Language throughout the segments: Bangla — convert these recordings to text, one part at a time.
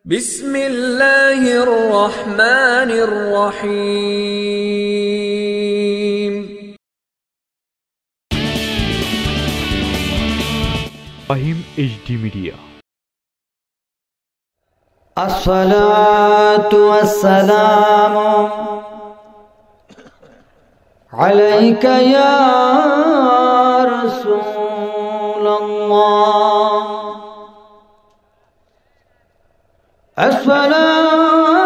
بسم الله الرحمن الرحيم. فهم HD Media. الصلاة والسلام عليك يا رسول الله. الصلاة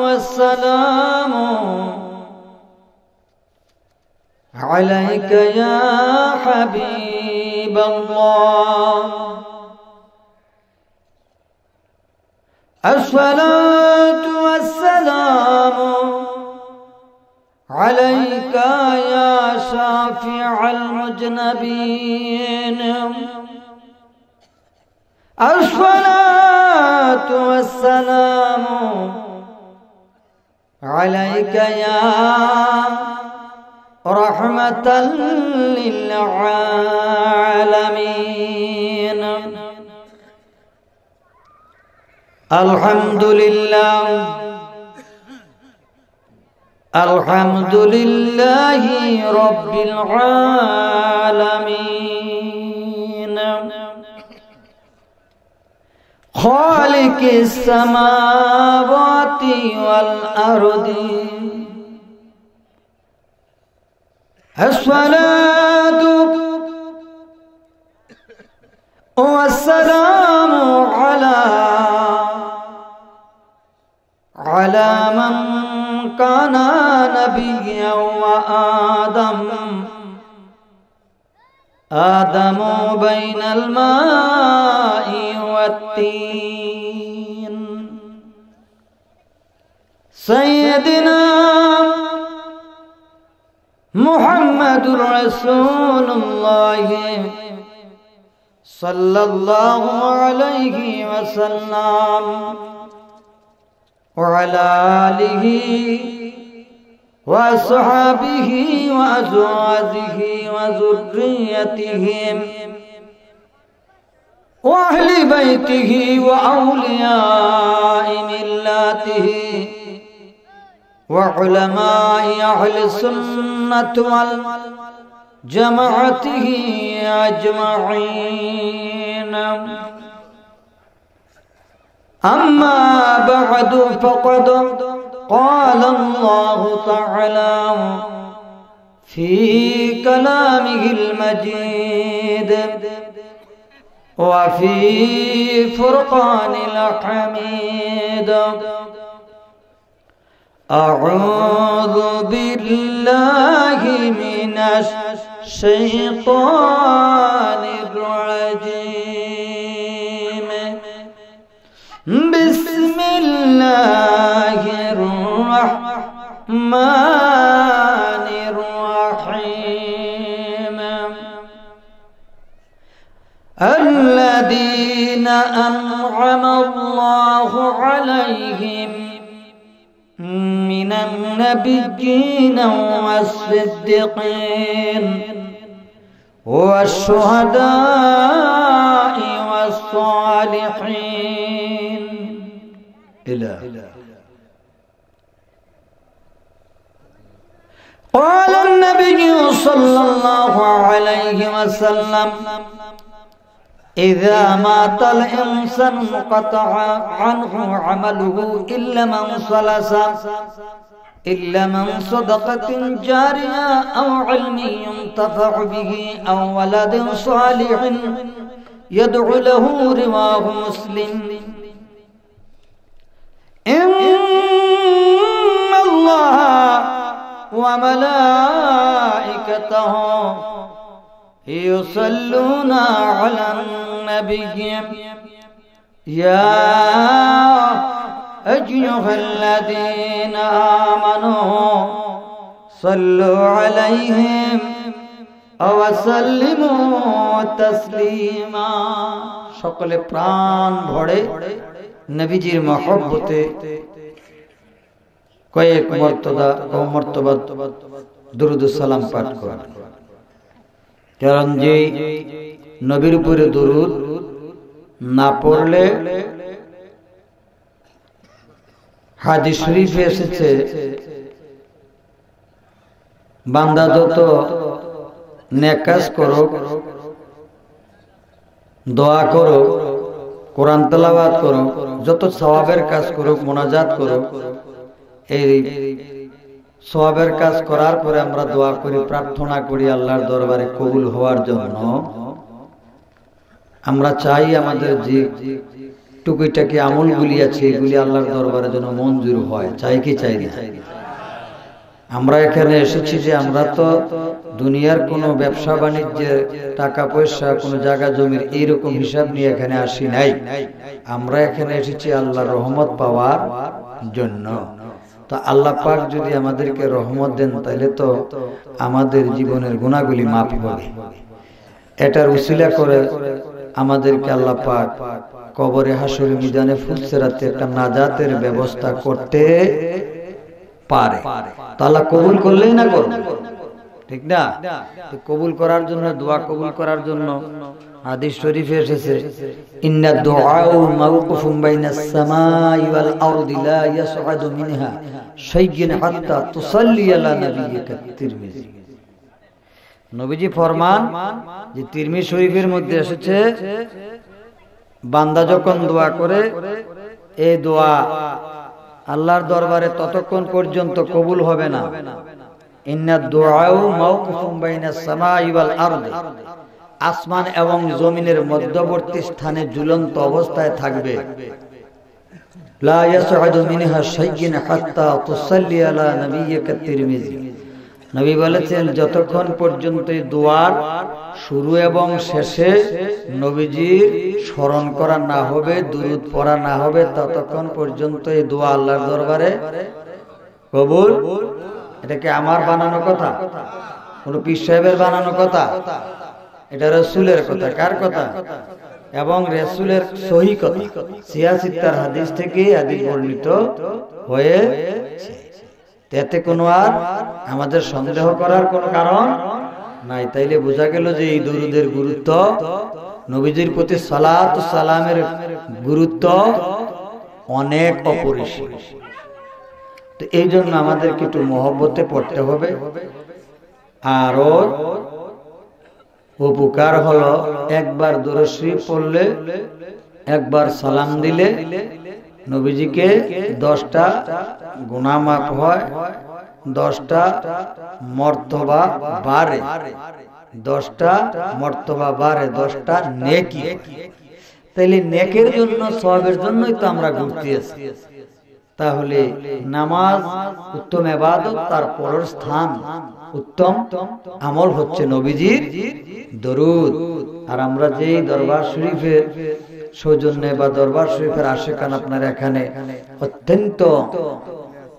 والسلام عليك يا حبيب الله. الصلاة والسلام عليك يا شافع المذنبين. الصلاة والسلام عليك يا رحمة للعالمين. الحمد لله الحمد لله رب العالمين، خالق السماوات والأرض. الصلاة والسلام على من كان نبيا آدم بين الماء والطين. سيدنا محمد رسول الله صلى الله عليه وسلم وعلى آله وأصحابه وأزواجه وذريته وأهل بيته وأولياء ملته وعلماء أهل السنة والجماعة أجمعين. أما بعد فقد قال الله تعالى في كلامه المجيد وفي فرقان الحميد: أعوذ بالله من الشيطان الرجيم. بسم الله الرحمن الرحيم. الذين أنعم الله عليهم من النبيين والصديقين والشهداء والصالحين إلى. قال النبي صلى الله عليه وسلم: إذا مات الإنسان انقطع عنه عمله إلا من صدقة جارية أو علم ينتفع به أو ولد صالح يدعو له. رواه مسلم. إن الله وملائكته يصلون على النبي يا أيها الذين آمنوا صلوا عليهم وسلموا تسليما. সকলে প্রাণ ভরে নবীজির মহব্বতে কয়েক মর্তবা দুরূদ সালাম পাঠ করেন। কারণ যে নবীর উপরে দুরূদ না পড়লে হাদিস শরীফে এসেছে বান্দা যত নেক কাজ করো, দোয়া করো, কোরআন তেলাওয়াত করো, যত সওয়াবের কাজ করো, মুনাজাত করো, এই সওয়াবের কাজ করার পরে আমরা দোয়া করি, প্রার্থনা করি আল্লাহর দরবারে কবুল হওয়ার জন্য। আমরা চাই আমাদের যে টুকিটাকি আমলগুলি আছে এগুলি আল্লাহর দরবারে যেন মঞ্জুর হয়, চাই কি চাই না? আমরা এখানে এসেছি যে আমরা তো দুনিয়ার কোনো ব্যবসা বাণিজ্যের টাকা পয়সা কোনো জায়গা জমির এইরকম হিসাব নিয়ে এখানে আসি নাই। আমরা এখানে এসেছি আল্লাহর রহমত পাওয়ার জন্য। তো আল্লাহ পাক যদি আমাদেরকে রহমত দেন তাহলে তো আমাদের জীবনের গুনাহগুলি মাফ হবে। এটার উসিলা করে আমাদেরকে আল্লাহ পাক কবরে হাসরে মিজানে ফুলসিরাতে একটা নাজাতের ব্যবস্থা করতে পারে। তো আল্লাহ কবুল করলেই না করবে, ঠিক না? কবুল করার জন্য, দোয়া কবুল করার জন্য হাদিস শরীফে এসেছে ইন্না দুআউ মাওকুফুম বাইনাস সামাই ওয়াল আরদি লা ইয়াসআদু মিনহা শাইয়্যুন হাত্তা তুসাল্লি আলা নাবিয়্যিকা তিরমিজি। নবীজি ফরমান যে তিরমিজি শরীফের মধ্যে এসেছে বান্দা যখন দোয়া করে এই দোয়া আল্লাহর দরবারে ততক্ষণ পর্যন্ত কবুল হবে না। ইন্না দুআউ মাওকুফুম বাইনাস সামাই ওয়াল আরদি, আসমান এবং জমিনের মধ্যবর্তী স্থানে ঝুলন্ত অবস্থায় থাকবে। লা ইয়াসআদু মিনহা শাইয়্যুন হাত্তা তুসাল্লি আলা নাবিয়্যিকা তিরমিজি। নবী বলেছেন যতক্ষণ পর্যন্ত এই দোয়ার শুরু এবং শেষে নবীজির স্মরণ করা না হবে, দুরূদ পড়া না হবে, ততক্ষণ পর্যন্ত এই দোয়া আল্লাহর দরবারে কবুল। এটা কি আমার বানানো কথা? কোন পীর সাহেবের বানানো কথা? এটা রাসূলের কথা। কার কথা? এবং রাসূলের সহিহ কথা, সিয়াসিত্তার হাদিস থেকে হাদিস বর্ণিত হয়েছে। এতে কোনো আর আমাদের সন্দেহ করার কোনো কারণ নাই। তাইলে বোঝা গেল যে এই দরুদের গুরুত্ব, নবীজির প্রতি সালাত ও সালামের গুরুত্ব অনেক অপরিসীম। তো এই জন্য আমাদেরকে একটু মহব্বতে পড়তে হবে। আরো উপকার হলো একবার দুরূদ শরীফ পড়লে, একবার সালাম দিলে নবীজিকে 10টা গুনাহ মাফ হয়, 10টা মর্তবা বাড়ে, 10টা মর্তবা বাড়ে, 10টা নেকি। তাইলে নেকের জন্য, সওয়াবের জন্যই তো আমরা ঘুরতে আসি। তাহলে নামাজ উত্তম ইবাদত, তার পরের স্থান উত্তম আমল হচ্ছে নবীজির দরুদ। আর আমরা যেই দরবার শরীফের সৌজন্যে বা দরবার শরীফের আশেকান, আপনার এখানে অত্যন্ত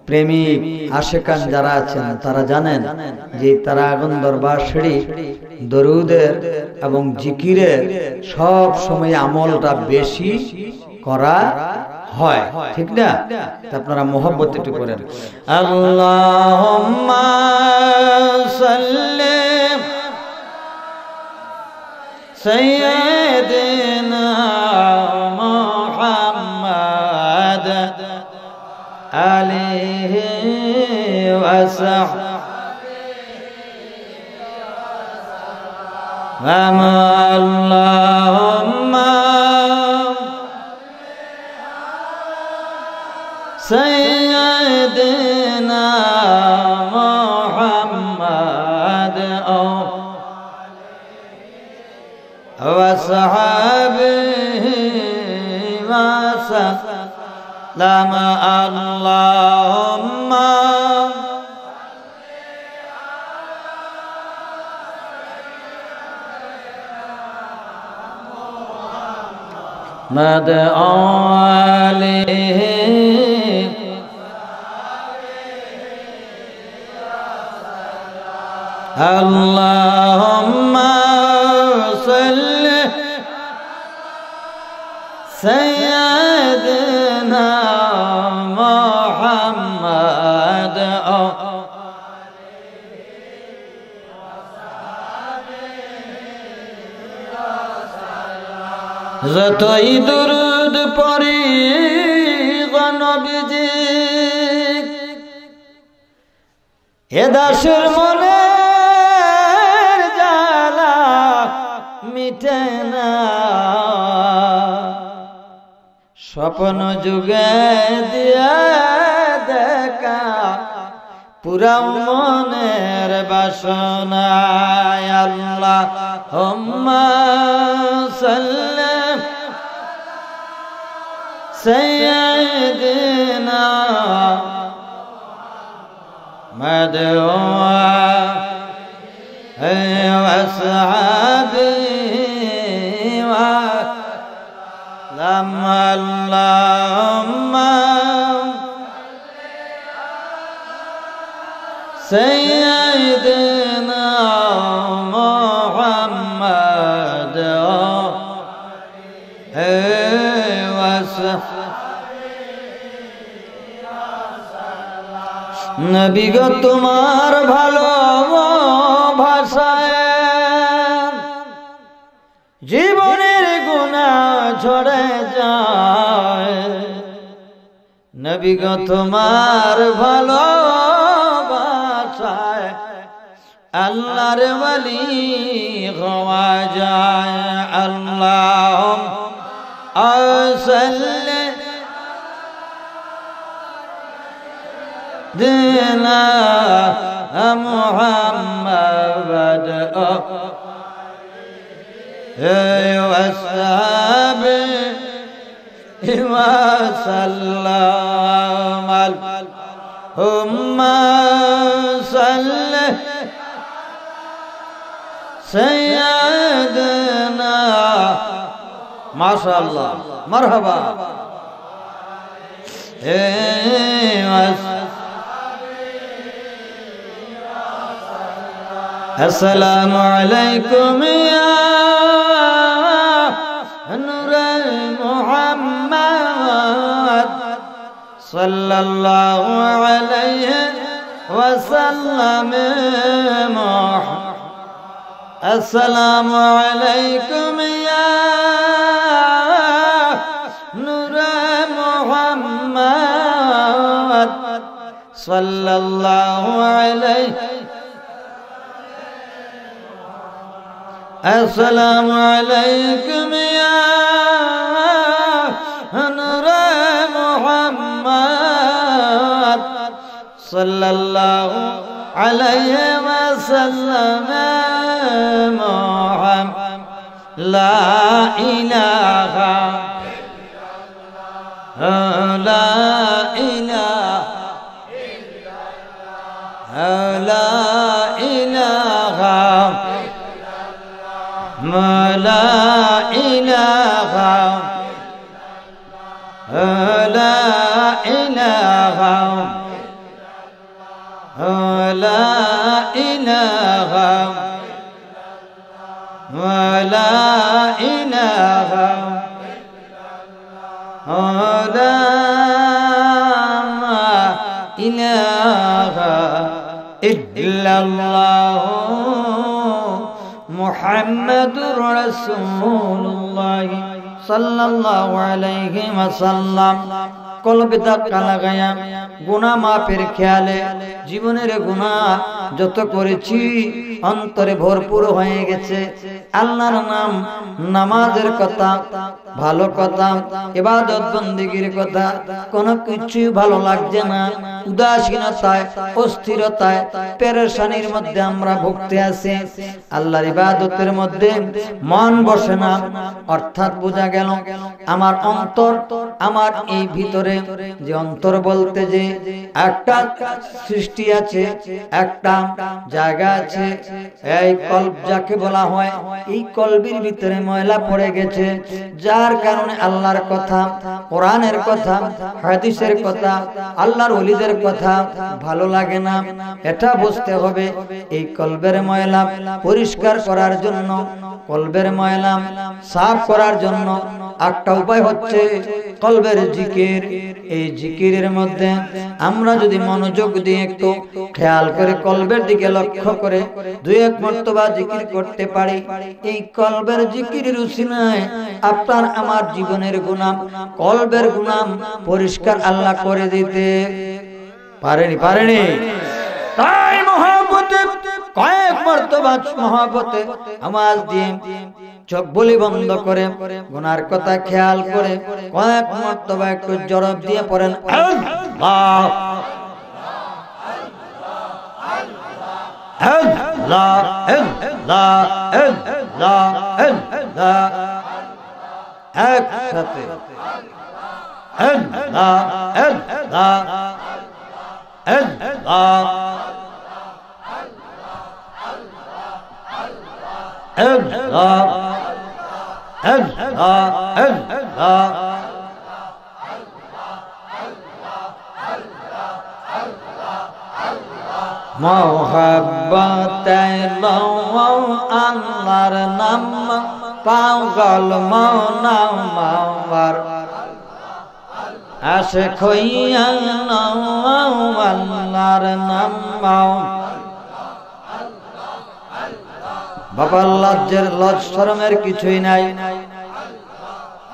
প্রেমিক আশেকান যারা আছেন তারা জানেন যে তারা আগুন দরবার শরীফ দরুদের এবং জিকিরের সব সময় আমলটা বেশি করা হয়, ঠিক না? আপনারা মোহব্বত একটু করেন। আল্লাহুম্মা সাল্লি সাইয়্যিদিনা মুহাম্মাদ আলাইহি ওয়া সাল্লাম। আল্লাহুম্মা সাইয়্যিদিনা মুহাম্মাদ ওয়া সাহাবিহি ওয়া সাল্লাম। আল্লাহুম্মা মাদ আলিহি আল্লাহুম্মা সাল্লি সাইয়্যিদিনা মুহাম্মাদ যতই দুরূদ পড়ি গো নবীজি হে দাসের মনের জ্বালা মিটে না, স্বপ্ন যুগে দিয়া দেখা পুরা মনের বাসনা। আল্লাহুম্মা সাল্লি সাইয়্যিদিনা مدعوة وأصحابه لما اللهم سيدنا محمد وصحبه নবী গো তোমার ভালো ভাষায় জীবনের গুনাহ ঝরে যায়। নবী গো তোমার ভালো ভাষায় আল্লাহর ওয়ালি হওয়া যায়। আল্লাহুম্মা সাল্লি دنا محمد وصحبه وسلم اللهم صل سيدنا ما شاء الله مرحبا السلام عليكم يا نور محمد صلى الله عليه وسلم السلام عليكم يا نور محمد صلى الله عليه السلام عليكم يا نور محمد صلى الله عليه وسلم محمد لا إله لا إله لا إله لا إله لا إله لا إله لا إله لا إله إلا الله محمد رسول الله صلى الله عليه وسلم কলবে ধাক্কা লাগায়া গুনাহ মাফের খেয়ালে জীবনের গুনাহ যত করেছি অন্তরে ভরপুর হয়ে গেছে। আল্লাহর নাম, নামাজের কথা, ভালো কথা, ইবাদত বন্দেগীর কথা কোনো কিছু ভালো লাগছে না। উদাসীনতায়, অস্থিরতায়, পেরেশানির মধ্যে আমরা ভুগতে আছি। আল্লাহর ইবাদতের মধ্যে মন বসে না। অর্থাৎ বোঝা গেল আমার অন্তর, আমার এই ভিতরে যে অন্তর বলতে যে একটা সৃষ্টি আছে, একটা জায়গা আছে, এই কলব যাকে বলা হয়, এই কলবের ভিতরে ময়লা পড়ে গেছে, যার কারণে আল্লাহর কথা, কোরআনের কথা, হাদিসের কথা, আল্লাহর ওলিদের কথা ভালো লাগে না। এটা বুঝতে হবে এই কলবের ময়লা পরিষ্কার করার জন্য, কলবের ময়লা সাফ করার জন্য একটা উপায় হচ্ছে কলবের জিকির। এই জিকিরের মধ্যে আমরা যদি মনোযোগ দিয়ে একটু খেয়াল করে কলবের দিকে লক্ষ্য করে দুই এক মর্তবা জিকির করতে পারি, এই কলবের জিকিরের উসিলায় আপনার আমার জীবনের গুনাহ, কলবের গুনাহ পরিষ্কার আল্লাহ করে দিতে পারেনি। তাই কয়েক মর্তবা মহব্বতে আওয়াজ দিয়ে চোখ বলি বন্ধ করে গুনার কথা খেয়াল করে কয়েক মর্তবা একটু জবাব দিয়ে পড়েন আল্লাহ আল্লাহ আল্লাহ আল্লাহ আল্লাহ একসাথে আল্লাহ আল্লাহ আল্লাহ Allah Allah Allah mohabbat Allah'r nam pagal monamar aşık hoyan Allah'r nam বাবা লজ্জার শরমের কিছুই নাই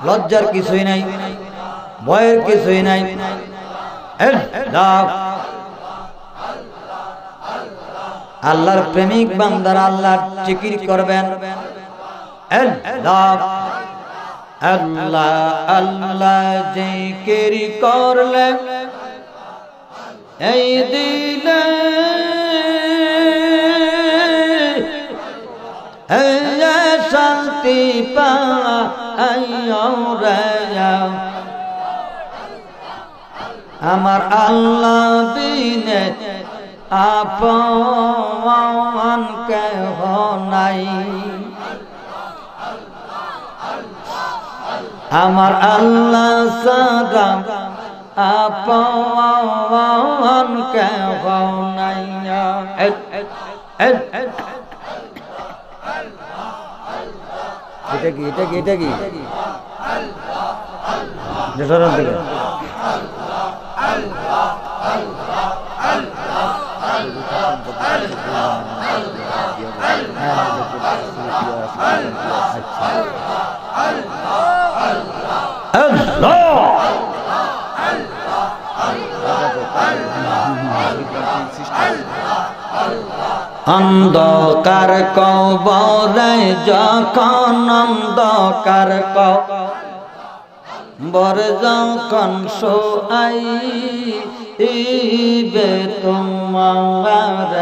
লজ্জার কিছুই নাই ভয়ের কিছুই নাই আল্লাহর প্রেমিক বান্দারা আল্লাহর জিকির করবেন আল্লাহ আল্লাহ আল্লাহ জিকির করলে এই দিলে শান্তি আমার আল্লাহ বিনে আপন কেহ নাই আমার আল্লাহ ছাড়া আপন কেহ নাই এটা কি এটা কি এটা কি জসরন থেকে অন্ধকার কবরে যখন অন্ধকার কবর যখন শোয়াইবে তোমার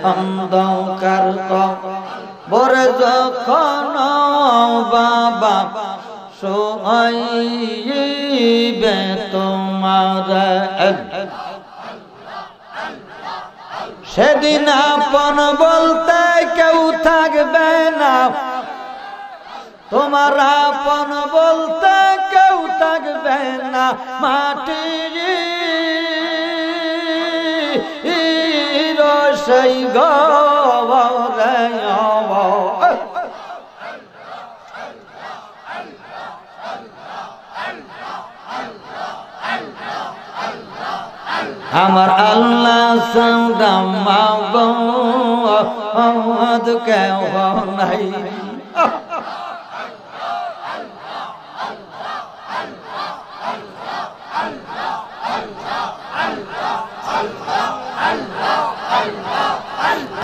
অন্ধকার কবর যখন বাবা শোয়াইবে তোমার সেদিন আপন বলতে কেউ থাকবে না তোমার আপন বলতে কেউ থাকবে না মাটি সেই গরে আমার আল্লাহ সাউদামাবদ কেউ নাই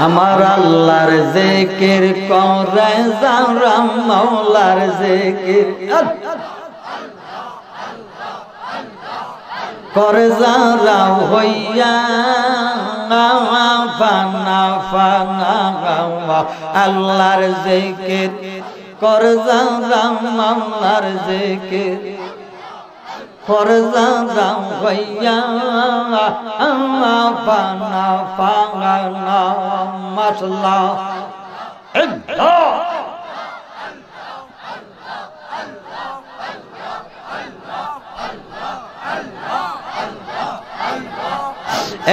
আমার আল্লাহর জিকির করে যারা মাওলার জিকির করে যারা হইয়া ফানা ফানা আল্লাহর জিকির করে যারা মাওলার জিকির করে যারা হইয়া ফানা ফানা মাশাআল্লাহ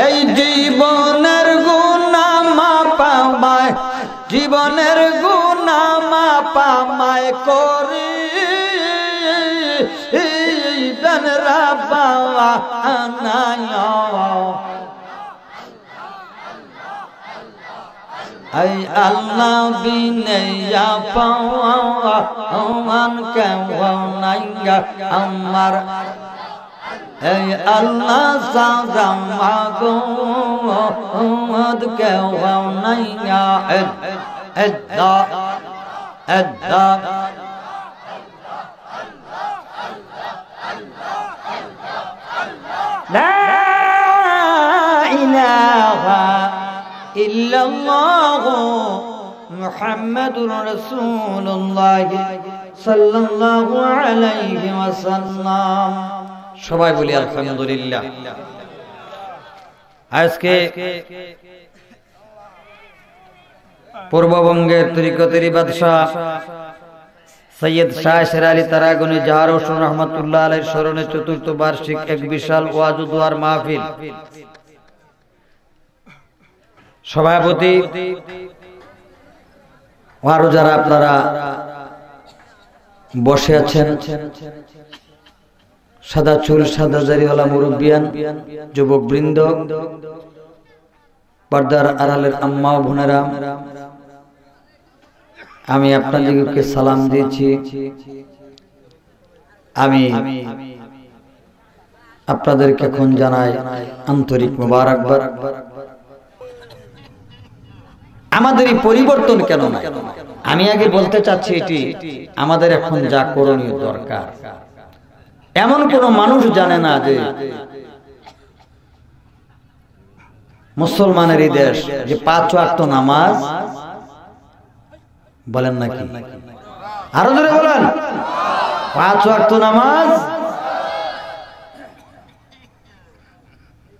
এই জীবনের গুনাহ মাপামায় জীবনের গুনাহ মাপামায় করি দেন রাব্বা আনায়া এই আল্লাহ বিনে আপন কেউ নাই আমার এই আল্লাহ সাজাম মাগো মদ কেউ নাই আল্লাহ আল্লাহ লা ইলাহা ইল্লাল্লাহ মুহাম্মাদুর রাসূলুল্লাহ সাল্লাল্লাহু আলাইহি ওয়াসাল্লাম। সবাই বলি আলহামদুলিল্লাহ। আজকে পূর্ববঙ্গের তরিকতের বাদশাহ সৈয়দ শাহ শের আলী তারাগনি জাহার হোসেন রহমতুল্লাহ আলাইহির স্মরণে চতুর্থ বার্ষিক এক বিশাল ওয়াজ ও দোয়ার মাহফিল সভাপতি আরো যারা আপনারা বসে আছেন, সাদা চুল সাদা দাড়িওয়ালা মুরব্বিয়ান, যুবক বৃন্দ, পর্দার আড়ালের আম্মা ও বোনেরা, আমি আপনাদেরকে সালাম দিয়েছি। আমি আপনাদেরকে এখন জানাই আন্তরিক মোবারকবাদ। আমাদের এই পরিবর্তন কেন না, আমি আগে বলতে চাচ্ছি এটি আমাদের এখন যা করণীয় দরকার। এমন কোন মানুষ জানে না যে মুসলমানের এই দেশ যে 5 ওয়াক্ত নামাজ, বলেন নাকি? আরো জোরে বলেন। 5 ওয়াক্ত নামাজ।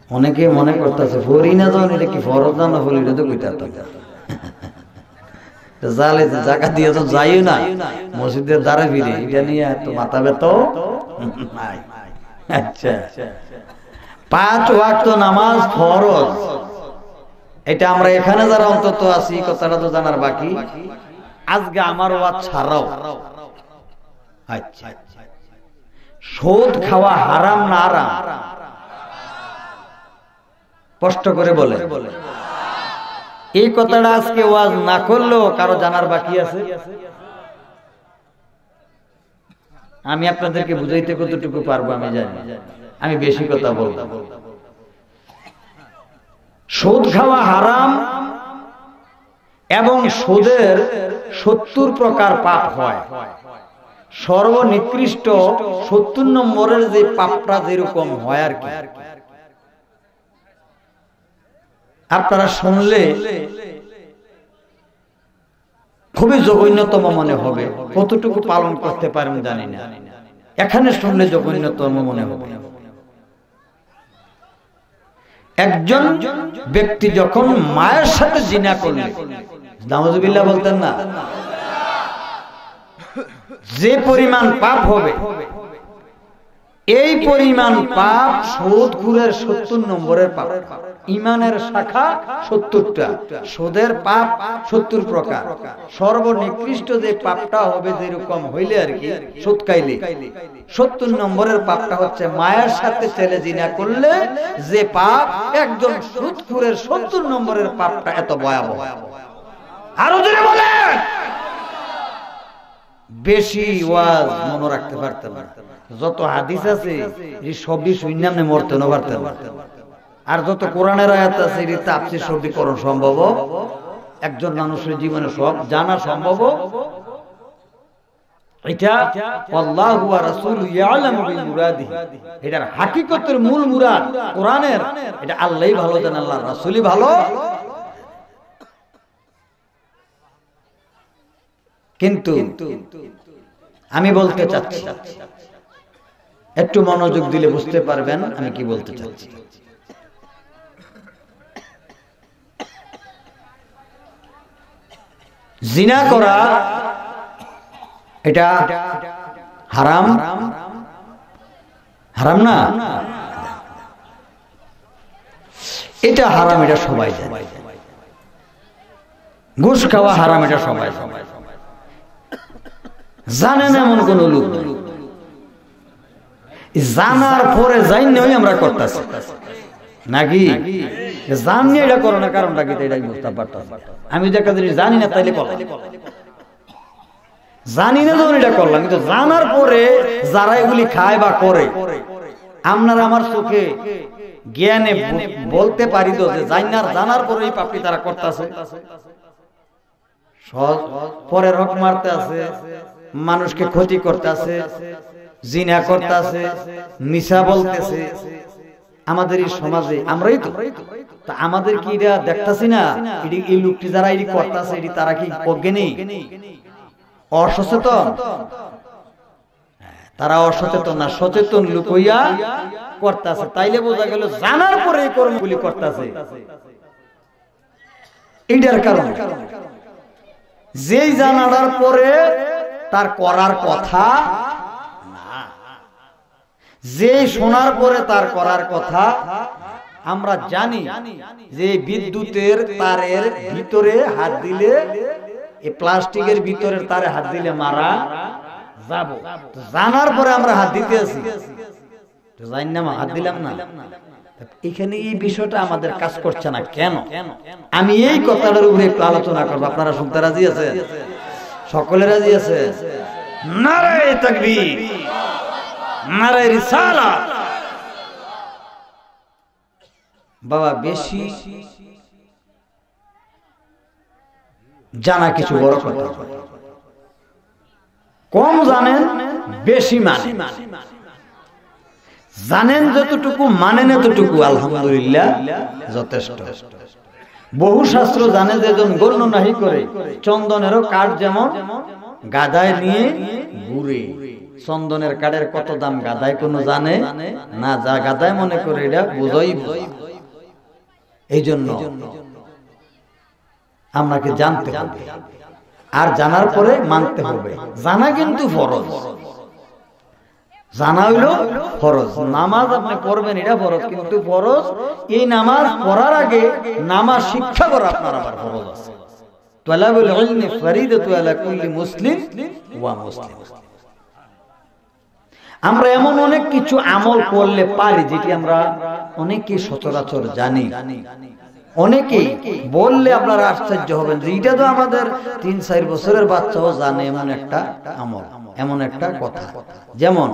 অনেকে মনে করতেছে ফরি না যখন এটা কি ফরজ না ফরি, এটা তো কইতাম জালে জায়গা দিয়ে তো যাইও না মসজিদের দ্বারে ফিরে, এটা নিয়ে এত মাথা ব্যথা। আচ্ছা, 5 ওয়াক্ত নামাজ ফরজ, এটা আমরা এখানে যারা অন্তত আছি কথাটা তো জানার বাকি। আজকে আমার ওয়াজ ছাড়াও আচ্ছা, সুদ খাওয়া হারাম না হারাম? স্পষ্ট করে বলে। এই কথাটা আজকে ওয়াজ না করলেও কারো জানার বাকি আছে। আমি আপনাদেরকে বুঝাইতে কতটুকু পারবো আমি জানি, আমি বেশি কথা বলবো। সুদ খাওয়া হারাম এবং সুদের 70 প্রকার পাপ হয়। সর্বনিকৃষ্ট 70 নম্বরের যে পাপটা যেরকম হয় আর কি, আপনারা শুনলে খুবই জঘন্যতম মনে হবে। কতটুকু পালন করতে পারেন জানি না, এখানে শুনলে জঘন্যতম মনে হবে। একজন ব্যক্তি যখন মায়ের সাথে জিনা করলে, নাউযুবিল্লাহ বলতেন না, যে পরিমাণ পাপ হবে এই পরিমাণ পাপ সুদখোরের 70 নম্বরের পাপ। ইমানের শাখা 70টা, সুদের পাপ 70 প্রকার। সর্বনিকৃষ্ট যে পাপটা হবে যেরকম হইলে আর কি, সুদ খাইলে 70 নম্বরের পাপটা হচ্ছে মায়ের সাথে ছেলে জিনা করলে যে পাপ, একজন সুদখোরের 70 নম্বরের পাপটা এত ভয়াবহ। আরো জোরে বলেন। বেশি ওয়াজ মনে রাখতে পারতেন না, যত হাদিস আছে এই সবই শুনলাম না মরতে না পারতেন। আর যত কোরআনের আয়াত আছে এই তাফসীর সবই করণ সম্ভব, একজন মানুষের জীবনে সব জানা সম্ভব। এটা আল্লাহু ওয়া রাসূলু ইয়ালামু বিল মুরাদি, এটার হাকিকতের মূল মুরাদ কোরআনের, এটা আল্লাহই ভালো জানেন, আল্লাহর রাসূলই ভালো। কিন্তু আমি বলতে চাচ্ছি, একটু মনোযোগ দিলে বুঝতে পারবেন আমি কি বলতে চাচ্ছি। জিনা করা এটা হারাম, হারাম না? এটা হারাম, এটা সবাই জানে। ঘুষ খাওয়া হারাম, এটা সবাই জানেন, এমন কোন লোক নেই। জানার পরে জানি আমরা করতেছি নাকি? জানি এটা করো না, কারণটা কি এটাই বুঝতে পারতাম। আমি যে একটা জিনিস জানি না তাইলে করলাম, জানি না যখন এটা করলাম। কিন্তু জানার পরে যারা এগুলি খায় বা করে আপনার আমার চোখে জ্ঞানে বলতে পারি তো যে জানার পরে এই পাপটি তারা করতেছে, পরের হক মারতে আছে, মানুষকে ক্ষতি করতেছে, জিনা করতেছে, মিছা বলতেছে। আমাদের এই সমাজে আমরাই তো, আমাদের কি এটা দেখতেছি না? এই লোকটি যারা এটি করতেছে এটি তারা কি অজ্ঞানী, অসচেতন? তারা অসচেতন না, সচেতন লোক হইয়া করতেছে। তাইলে বোঝা গেল জানার পরে এই কর্মগুলি করতেছে। এইটার কারণ যেই জানার পরে তার করার কথা না, যে শোনার পরে তার করার কথা। আমরা জানি যে বিদ্যুতের তারের ভিতরে হাত দিলে, এই প্লাস্টিকের ভিতরের তারে হাত দিলে মারা যাব, জানার পরে আমরা হাত দিতে আছি, জানি না হাত দিলাম না। এখানে এই বিষয়টা আমাদের কাজ করছে না কেন? আমি এই কথাটার উপরে একটু আলোচনা করবো। আপনারা শুনতে রাজি আছে? সকলে রাজি আছে? নারায়ে তাকবীর, নারায়ে রিসালাত। বাবা, বেশি জানা কিছু বড় কথা, কম জানেন বেশি মানে। জানেন যতটুকু মানেন এতটুকু আলহামদুলিল্লাহ যথেষ্ট। বহু শাস্ত্র জানে যে জন গণ্য নাহি করে, চন্দনেরও কাঠ যেমন গাদায় নিয়ে ঘুরে। চন্দনের কাঠের কত দাম গাদায় কোনো জানে না, যা গাদায় মনে করে এটা বুঝই। এই জন্য আমাকে জানতে হবে, আর জানার পরে মানতে হবে। জানা কিন্তু ফরজ, জানা হইল ফরজ। নামাজ আপনি পড়বেন এটা ফরজ, কিন্তু ফরজ এই নামাজ পড়ার আগে নামাজ শিক্ষা করা আপনার আবার ফরজ আছে। তালাবুল ইলমি ফরিদাতু আলা কুল্লি মুসলিম ওয়া মুসলিম। আমরা এমন অনেক কিছু আমল করলে পারি যেটি আমরা অনেকে সচরাচর জানি, অনেকেই বললে আপনারা আশ্চর্য হবেন যে এটা তো আমাদের 3-4 বছরের বাচ্চাও জানে এমন একটা আমল, এমন একটা কথা। যেমন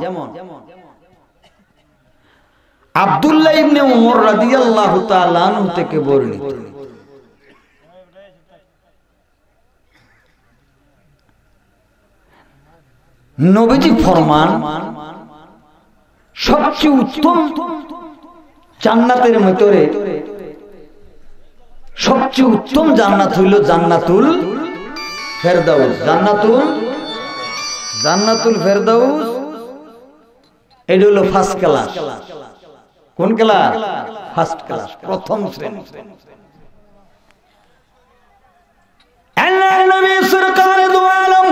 আব্দুল্লাহ ইবনে উমর রাদিয়াল্লাহু তাআলা আনহু থেকে বর্ণিত, নবীজি ফরমান, সবচেয়ে উত্তম জান্নাতের ভিতরে সবচেয়ে উত্তম জান্নাত হইল জান্নাতুল ফেরদাউস। জান্নাতুল ফেরদাউস এটা হলো ফার্স্ট ক্লাস। কোন ক্লাস? ফার্স্ট ক্লাস, প্রথম শ্রেণী। আল্লাহর নবী সরকারে দু আলম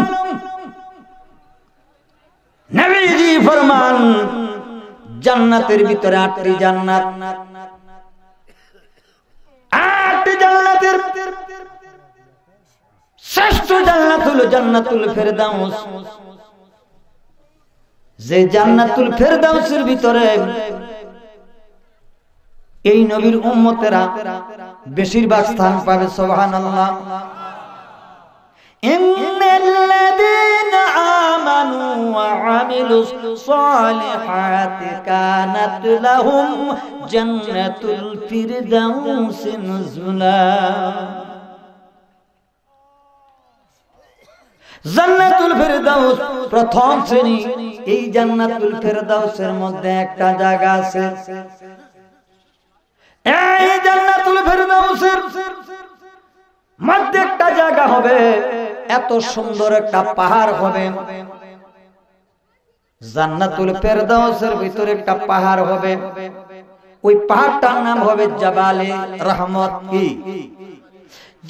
নবীজি ফরমান, জান্নাতের ভিতরে 8টি জান্নাত। 8টি জান্নাতের শ্রেষ্ঠ জান্নাত হলো জান্নাতুল ফেরদাউস। যে জান্নাতুল ফেরদাউসের ভিতরে এই নবীর উম্মতেরা বেশিরভাগ স্থান পাবে। সুবহানাল্লাহ। ইন্নাল্লাযীনা আমানু ওয়া আমিলুস সালিহাতি কানাত লাহুম জান্নাতুল ফিরদাউস নুজুলা। জান্নাতুল ফেরদাউস প্রথম শ্রেণী। এই জান্নাতুল ফেরদাউসের মধ্যে একটা জায়গা আছে। এই জান্নাতুল ফেরদাউসের মধ্যে একটা জায়গা হবে, এত সুন্দর একটা পাহাড় হবে। জান্নাতুল ফেরদাউসের ভিতরে একটা পাহাড় হবে, ওই পাহাড়টার নাম হবে জাবালে রহমত। কি?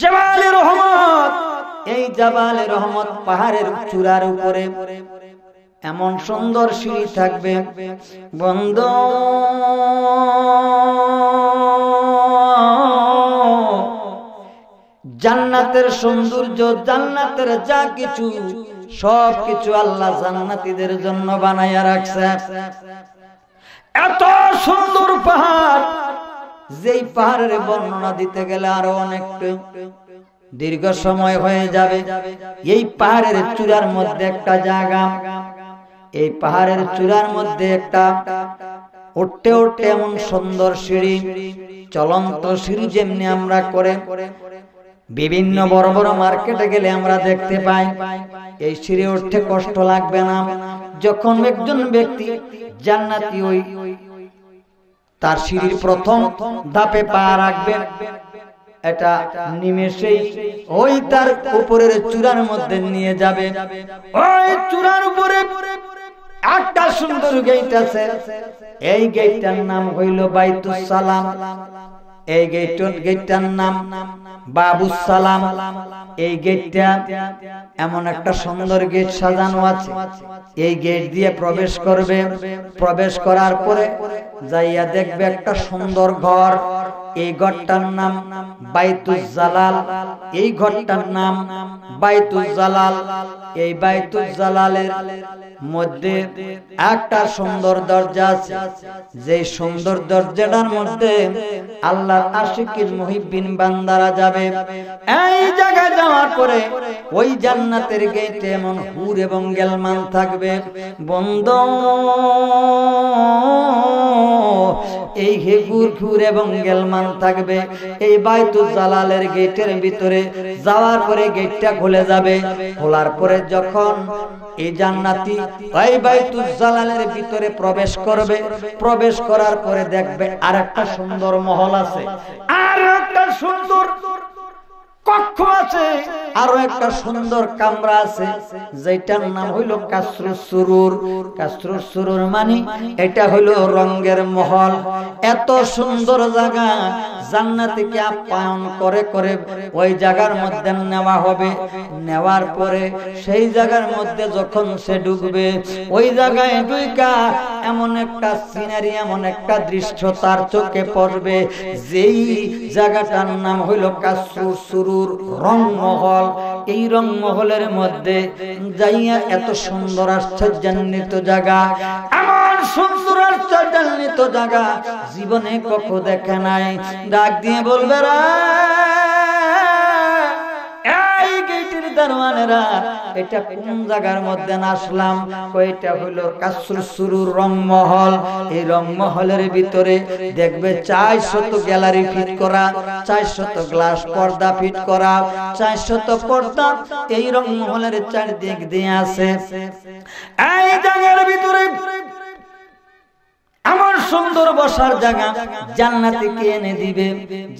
জাবালে রহমত। এই জাবালে রহমত পাহাড়ের চূড়ার উপরে এমন সুন্দর সিঁড়ি থাকবে। বন্ধু, জান্নাতের সৌন্দর্য, জান্নাতের যা কিছু সব কিছু আল্লাহ জান্নাতীদের জন্য বানাইয়া রাখছে। এত সুন্দর পাহাড়, যেই পাহাড়ের বর্ণনা দিতে গেলে আরো অনেকটা দীর্ঘ সময় হয়ে যাবে। এই পাহাড়ের চূড়ার মধ্যে একটা জায়গা, এই পাহাড়ের চূড়ার মধ্যে একটা উঠতে উঠতে এমন সুন্দর সিঁড়ি, চলন্ত সিঁড়ি যেমনি আমরা করে বিভিন্ন বড় বড় মার্কেটে গেলে আমরা দেখতে পাই, এই সিঁড়ি উঠতে কষ্ট লাগবে না। যখন একজন ব্যক্তি জান্নাতি ওই তার সিঁড়ির প্রথম ধাপে পা রাখবে, এটা নিমেষেই ওই তার উপরের চূড়ার মধ্যে নিয়ে যাবে। ওই চূড়ার উপরে একটা সুন্দর গেট আছে, এই গেটটার নাম হইল বাইতুস সালাম। এই গেটটার নাম বাবুস সালাম। এই গেটটা এমন একটা সুন্দর গেট সাজানো আছে, এই গেট দিয়ে প্রবেশ করবে। প্রবেশ করার পরে যাইয়া দেখবে একটা সুন্দর ঘর, এই ঘরটার নাম বাইতুল জালাল। এই ঘরটার নাম বাইতুল জালাল। এই বাইতুল জালালের মধ্যে একটা সুন্দর দরজা আছে, যে সুন্দর দরজাটার মধ্যে আল্লাহর আশিকিন মুহিব্বিন বান্দারা যাবে। এই জায়গায় যাওয়ার পরে ওই জান্নাতের গেটে এমন হুর এবং গেলমান থাকবে। বন্ধ এই হুর এবং গেলমান থাকবে এই বাইতুল জালালের গেটের ভিতরে। যাওয়ার পরে গেটটা খুলে যাবে। খোলার পরে যখন এই জান্নাতি ওই বাইতুল জালালের ভিতরে প্রবেশ করবে, প্রবেশ করার পরে দেখবে আরেকটা সুন্দর মহল আছে, আর একটা সুন্দর কক্ষ আছে, আরো একটা সুন্দর কামরা আছে, যেটার নাম হইল কাসরুস সুরুর। কাসরুস সুরুর মানে এটা হইল রঙের মহল। এত সুন্দর জায়গা জান্নাতীকে আপ্যায়ন করে করে ওই জায়গার মধ্যে নেওয়া হবে। নেওয়ার পরে সেই জায়গার মধ্যে যখন সে ঢুকবে, ওই জায়গায় ঢুকা এমন একটা সিনারি, এমন একটা দৃশ্য তার চোখে পড়বে, যেই জায়গাটার নাম হইল কাসরুস সুরুর, রংমহল। এই রংমহলের মধ্যে যাইয়া এত সুন্দর আশ্চর্যান্বিত জায়গা, এমন সুন্দর আশ্চর্যান্বিত জায়গা জীবনে কখনো দেখে নাই। ডাক দিয়ে বলবে, রা এই গেটের দারোয়ানেরা, এটা কোন জায়গার মধ্যে আসলাম? কয়টা হলো কাসরুস সুরুর রংমহল। এই রংমহলের ভিতরে দেখবে 400 গ্যালারি ফিট করা, 400 গ্লাস পর্দা ফিট করা, 400 পর্দা এই রংমহলের চারদিক দিয়ে আছে। এই জায়গার ভিতরে এমন সুন্দর বসার জায়গা জান্নাতীকে এনে দিবে,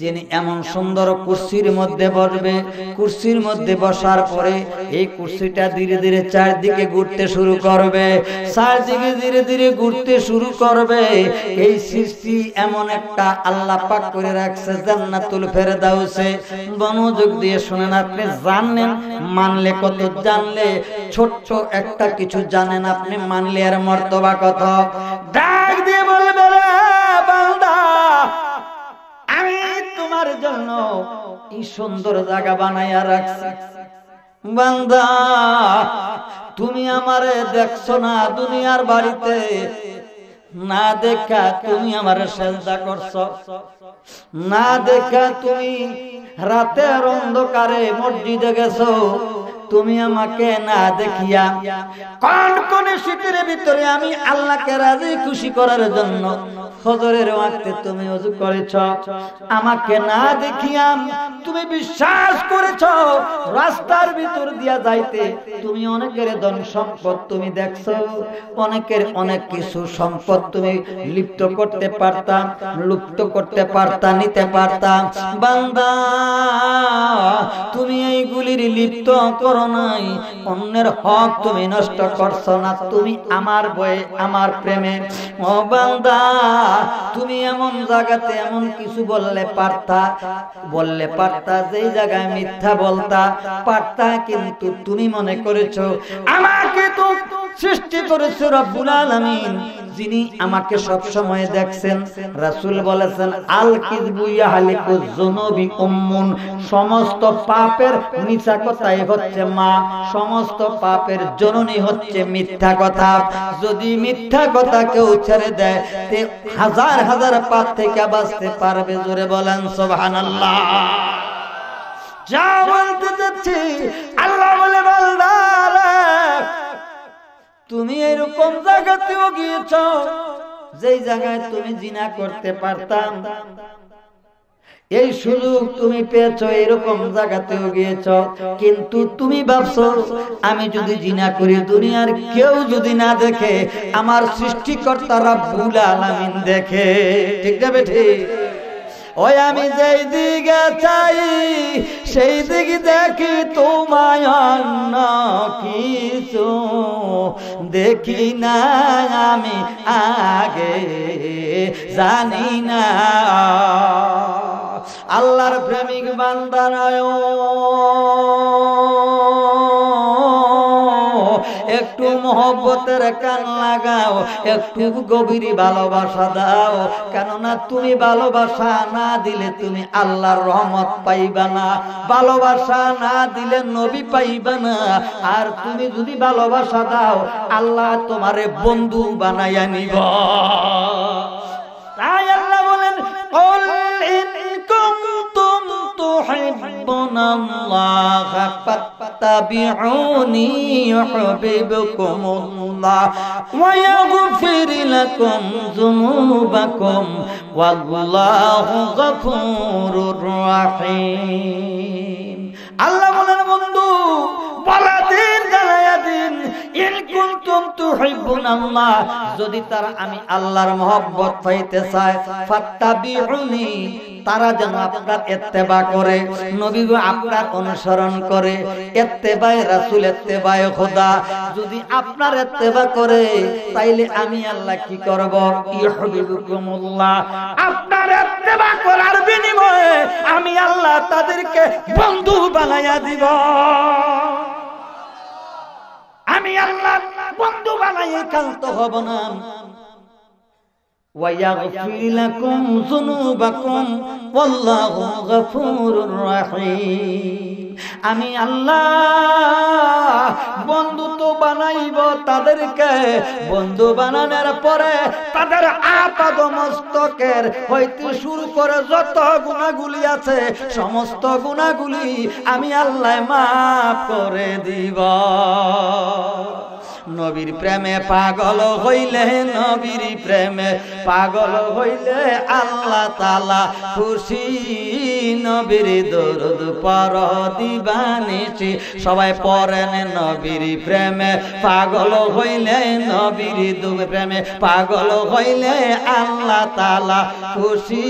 যিনি এমন সুন্দর কুরসির মধ্যে বসবে। কুরসির মধ্যে বসার পরে এই কুরসিটা ধীরে ধীরে চারদিকে ঘুরতে শুরু করবে, চারদিকে ধীরে ধীরে ঘুরতে শুরু করবে। এই সৃষ্টি এমন একটা আল্লাহ পাক করে রাখছে জান্নাতুল ফেরদাউসে। মনোযোগ দিয়ে শুনেন, আপনি জানেন মানলে কত, জানলে ছোট্ট একটা কিছু জানেন, আপনি মানলে এর মর্তবা কত। ডাক দিয়ে বলবে, রে বান্দা, আমি তোমার জন্য এই সুন্দর জায়গা বানাইয়া রাখছি। বান্দা, তুমি আমারে দেখছো না দুনিয়ার বাড়িতে, না দেখা তুমি আমারে সেজদা করছো, না দেখা তুমি রাতের অন্ধকারে মসজিদে গেছো, তুমি আমাকে না দেখিয়া কোন কোন শীতের ভিতরে আমি আল্লাহকে রাজি খুশি করার জন্য ফজরের ওয়াক্তে তুমি ওযু করেছ, আমাকে না দেখিয়া তুমি বিশ্বাস করেছ রাস্তার ভিতর দিয়া যাইতে তুমি অনেকের ধন সম্পদ তুমি দেখছো, অনেকের অনেক কিছু সম্পদ তুমি লিপ্ত করতে পারতা, লুপ্ত করতে পারতা, নিতে পারতা। বান্দা, তুমি এইগুলির লিপ্ত করো নাই, অন্যের হক তুমি নষ্ট করছো না, তুমি আমার বয়ে আমার প্রেমে। ও বান্দা, তুমি এমন জায়গাতে এমন কিছু বললে পারতা যেই জায়গায় মিথ্যা বলতা পারতা, কিন্তু তুমি মনে করেছো আমাকে তো সৃষ্টি করেছে রব্বুল আলামিন, যিনি আমাকে সব সময় দেখছেন। রাসূল বলেছেন, আল কিযবু ইয়াহলিকু যুনুবি উম্মুন, সমস্ত পাপের নিচা কথাই হচ্ছে মা, সমস্ত পাপের জননী হচ্ছে মিথ্যা কথা। যদি মিথ্যা কথা কেউ ছেড়ে দেয় তে হাজার হাজার পাপ থেকে বাঁচতে পারবে। জোরে বলেন সুবহানাল্লাহ। যা বলতে যাচ্ছি, আল্লাহ বলে, বান্দা, তুমি এরকম জায়গাতেও গিয়েছ যেই জায়গায় তুমি জিনা করতে পারতাম, এই সুযোগ তুমি পেয়েছো, এরকম জায়গাতেও গিয়েছো, কিন্তু তুমি ভাবছো আমি যদি জিনা করি দুনিয়ার কেউ যদি না দেখে, আমার সৃষ্টিকর্তা রব্বুল আলামিন দেখে। ঠিক না বেঠি? ওই আমি যেই দিকে চাই সেই দিকে দেখি, তোমায় অন্য কিছু দেখি না আমি আগে জানি না। আল্লাহর প্রেমিক বান্দারা একটু মহব্বতের কান লাগাও, একটু গভীর ভালোবাসা দাও, কেননা তুমি ভালোবাসা না দিলে তুমি আল্লাহর রহমত পাইবা না, ভালোবাসা না দিলে নবী পাইবা না, আর তুমি যদি ভালোবাসা দাও আল্লাহ তোমারে বন্ধু বানাইয়া নিব। তাই আল্লাহ বলেন, কুল ইন কুনতুম তুহিব্বুনাল্লাহা ফাত্তাবিউনি ইউহিব্বুকুমুল্লাহ ওয়া ইয়াগফির লাকুম যুনুবাকুম ওয়াল্লাহু গফুরুর রাহিম। আল্লাহ বলেন, বন্ধু বলা দিন, জানায়া দিন, ইন কুনতুম তুহিব্বুনাল্লাহ, যদি তারা আমি আল্লাহর মহব্বত পাইতে চায়, ফাত্তাবিউনি, তারা যেন আপনার ইত্তেবা করে, নবী গো আপনার অনুসরণ করে, ইত্তেবায়ে রাসূল, ইত্তেবায়ে খোদা যদি আপনার ইত্তেবা করে, তাইলে আমি আল্লাহ কি করব? ইউহিব্বুকুমুল্লাহ, আপনার ইত্তেবা করার বিনিময়ে আমি আল্লাহ তাদেরকে বন্ধু বানায়া দিব। আমি আল্লাহ বন্ধু বানাই কান্ত হব না। ওয়ায়াগফির লাকুম যুনুবাকুম ওয়াল্লাহু গফুরুর রাহিম। আমি আল্লাহ বন্ধু তো বানাইব তাদেরকে, বন্ধু বানানোর পরে তাদের আপাদ মস্তকের হইতে শুরু করে যত গুনাহগুলি আছে সমস্ত গুনাহগুলি আমি আল্লাহ মাফ করে দিব। নবীর প্রেমে পাগল হইলে, নবীর প্রেমে পাগল হইলে আল্লাহ তাআলা খুশি। নবীর দরুদ পড় দিবানিশি, সবাই পড়েন নবীর প্রেমে পাগল হইলে, নবীর প্রেমে পাগল হইলে আল্লাহ তাআলা খুশি।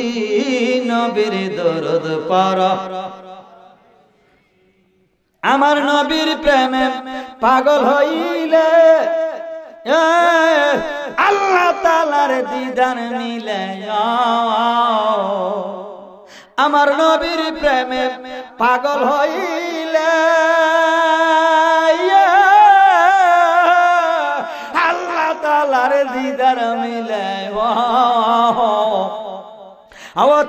নবীর দরুদ পড়। আমার নবীর প্রেমে পাগল হইলে আল্লাহ তাআলার দিদার মিলে। আমার নবীর প্রেমে পাগল হইলে আল্লাহ তাআলার দিদার মিলে।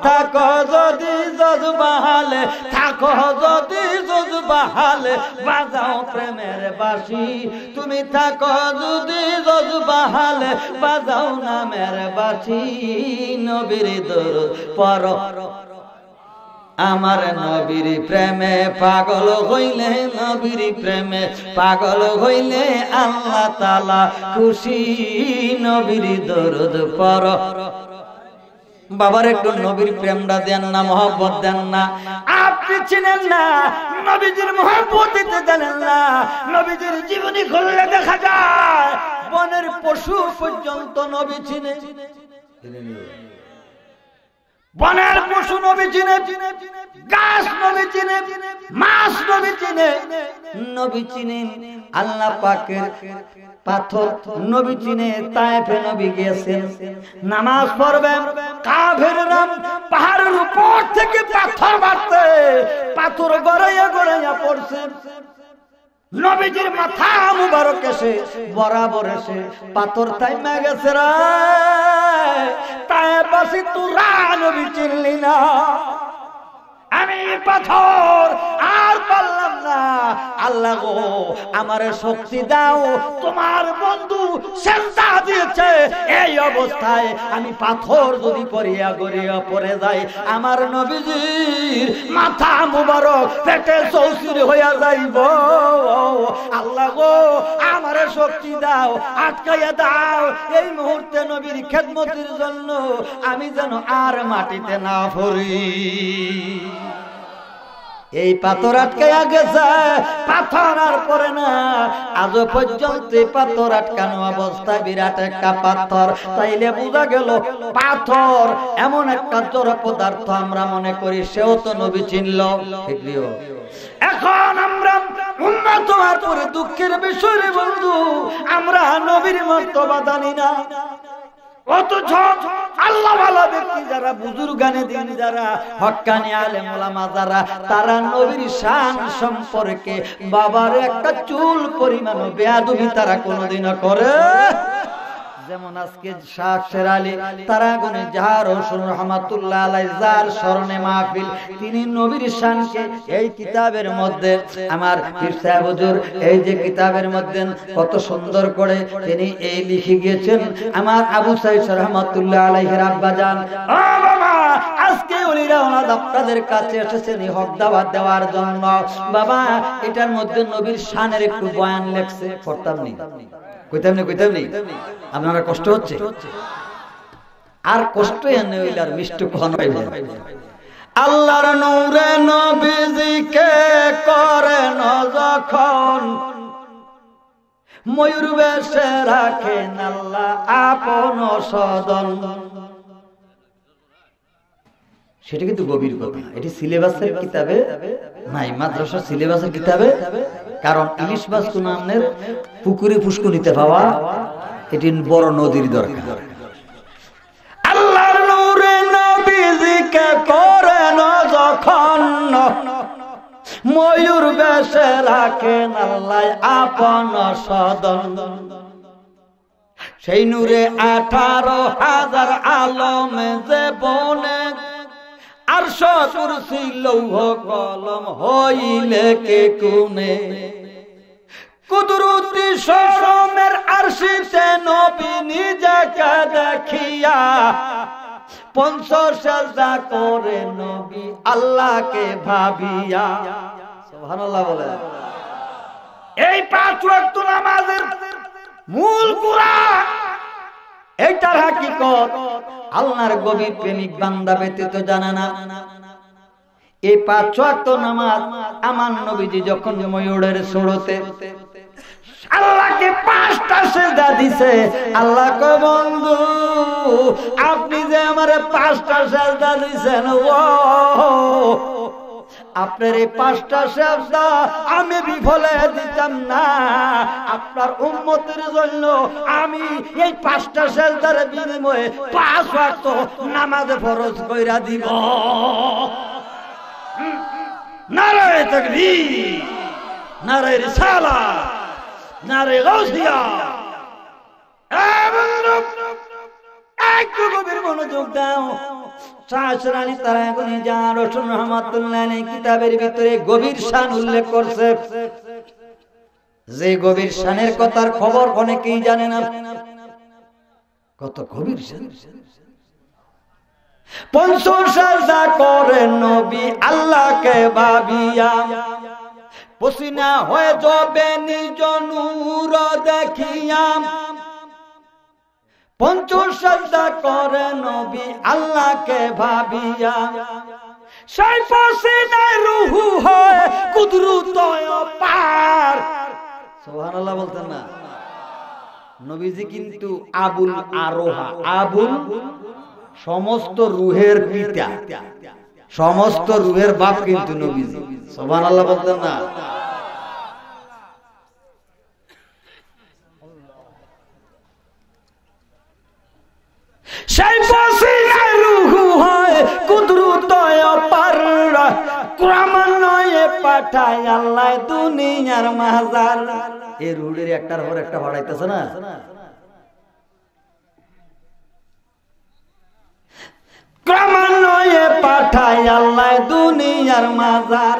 থাকো যদি জজবাহালে, থাকো যদি জজবাহালে, বাজাও প্রেমের বাঁশি। তুমি থাকো যদি জজবাহালে, বাজাও নামের বাঁশি। নবীর দরুদ পড়ো। আমার নবীর প্রেমে পাগল হইলে, নবীর প্রেমে পাগল হইলে আল্লাহ তাআলা খুশি। নবীর দরুদ পড়ো। বাবার একটু নবীর প্রেমটা দেন না, মহব্বত দেন না। আপনি চিনেন না, নবীজির মহব্বত দিতে জানেন না। নবীজির জীবনী খুললে দেখা যায় বনের পশু পর্যন্ত নবী চিনে। বনের পশু নবী চিনে, গাছ নবী চিনে, মাছ নবী চিনে, নবী চিনে আল্লাহ পাকের পাথর নবী চিনে। তায়েফে নবী গিয়েছেন, নামাজ পড়বেন, কাফেররা পাহাড়ের উপর থেকে পাথর মারতে, পাথর গড়াইয়া গড়াইয়া পড়ছে। নবীজির মাথা মুবারক এসে বরাবর এসে পাথর থাইমা গেছে। রে তায়েফবাসী তোরা নবী চিনলি না, আমি পাথর আর পারলাম না, আল্লাহ গো আমারে শক্তি দাও। তোমার বন্ধু সেজদা দিয়েছে, এই অবস্থায় আমি পাথর যদি পড়িয়া গড়িয়া পড়ে যাই, আমার নবীজির মাথা মুবারক পেটে চৌচির হইয়া যাইব। আল্লাহ গো আমারে শক্তি দাও, আটকাইয়া দাও এই মুহূর্তে নবীর খেদমতের জন্য, আমি যেন আর মাটিতে না পড়ি। এই পাথর আটকাইয়া গেছে, পাথর আর পড়ে না আজ পর্যন্ত। পাথর আটকানো অবস্থায় বিরাট একটা পাথর, তাইলে বোঝা গেল পাথর এমন একটা জড় পদার্থ আমরা মনে করি, সেও তো নবী চিনল। এখন আমরা উম্মত হওয়ার পরে দুঃখের বিষয় রে বন্ধু, আমরা নবীর মর্তবা জানি না। অথচ আল্লাহ ওয়ালা ব্যক্তি যারা, বুজুর্গানে দিন যারা, হক্কানি আলেম ওলামা যারা, তারা নবীর শান সম্পর্কে বাবার একটা চুল পরিমাণ বেয়াদবি তারা কোনোদিনও করে। যেমন আজকে শাহ শের আলী তারাগণে জাহার হোসেন রহমাতুল্লাহ আলাইহি যার স্মরণে মাহফিল, তিনি নবীর শানকে এই কিতাবের মধ্যে, আমার পীর সাহেব হুজুর এই যে কিতাবের মধ্যে কত সুন্দর করে তিনি এই লিখে গিয়েছেন। আমার আবু সাইদ রহমাতুল্লাহ আলাইহির আব্বা জান, ও বাবা আজকে ওলিরা ওনাদ আপনাদের কাছে এসেছেন এই হক দাওয়াত দেওয়ার জন্য। বাবা এটার মধ্যে নবীর শানের একটু বয়ান লেখছে, করতাম নি কইতাম নি, আপনারা কষ্ট হচ্ছে আর কষ্ট এনে হইলে আর মিষ্টি কখনো পাইবে। আল্লাহর নূরে নবীজিকে করেন যখন, ময়ূর বেশে রাখেন আল্লাহ আপন সদন। সেটা কিন্তু গভীর কথা, এটি সিলেবাসের কিতাবে নাই, মাদ্রাসার সিলেবাসের কিতাবে। কারণ ইলিশ মাছ কোন নামের পুকুরে পুষ্করিতে পাওয়া, এটি বড় নদীর দরকার। আল্লাহর নূরে নবীজিকে করেন যখন, ময়ূর বেশে রাখেন আল্লাহ আপন সদন। সেই নূরে 18,000 আলম যে বনে, আরশ কুরসি লৌহ কলম হইলে কে কোনে, কুদরতি শরমের আরশিতে নবী নিজেকে দেখিয়া, পঞ্চ সাজদা করে নবী আল্লাহকে ভাবিয়া। সুবহানাল্লাহ বলে। এই 5 ওয়াক্ত নামাজের মূল কুরআন, এইটার হাকিকত আল্লাহর গভীর প্রেমিক বান্দা ব্যতীত জানে না। এই 5 ওয়াক্ত নামাজ আমার নবীজি যখন ময়ূরের সুরতে আল্লাহকে 5টা সিজদা দিছে, আল্লাহ কয় বন্ধু আপনি যে আমারে 5টা সিজদা দিছেন, ও আপনার এই 5টা সিজদা আমি বিফলে দিতাম না, আপনার উম্মতের জন্য আমি এই 5টা সিজদার বিনিময়ে 5 ওয়াক্ত নামাজ ফরজ কইরা দিব। নারে তাকবীর, নারে রিসালাত, নারে গাউসিয়া। একটু গভীর মনোযোগ দাও। শাহরানি তারাগনি জান রসুল রহমাতুল্লাহ আলাইহি কিতাবের ভিতরে গভীর শান উল্লেখ করছে, যে গভীর শানের কথার খবর অনেকেই জানে না। কত গভীর শান। পঞ্চ সাজদা করে নবী আল্লাহকে ভাবিয়া, পসিনা হয়ে যাবে নিজ নূর দেখিয়া, পঞ্চ সাজদা করে নবী আল্লাহকে ভাবিয়া, সেই পসিনায় রূহ হয় কুদরত পার। সুবহানাল্লাহ বলতেন না? নবীজি কিন্তু আবুল আরোহা, আবুল সমস্ত রূহের পিতা, সমস্ত রূহের বাপ কিন্তু নবীজি। সুবহানাল্লাহ বলতেন না? সেই পসিনায় রূহ হয় কুদরত পার, ক্রমান্বয়ে পাঠায় আল্লাহ দুনিয়ার মাঝার। এই রূহের একটার পর একটা বাড়াইতেছে না? ক্রমান্বয়ে পাঠায় আল্লাহ দুনিয়ার মাজার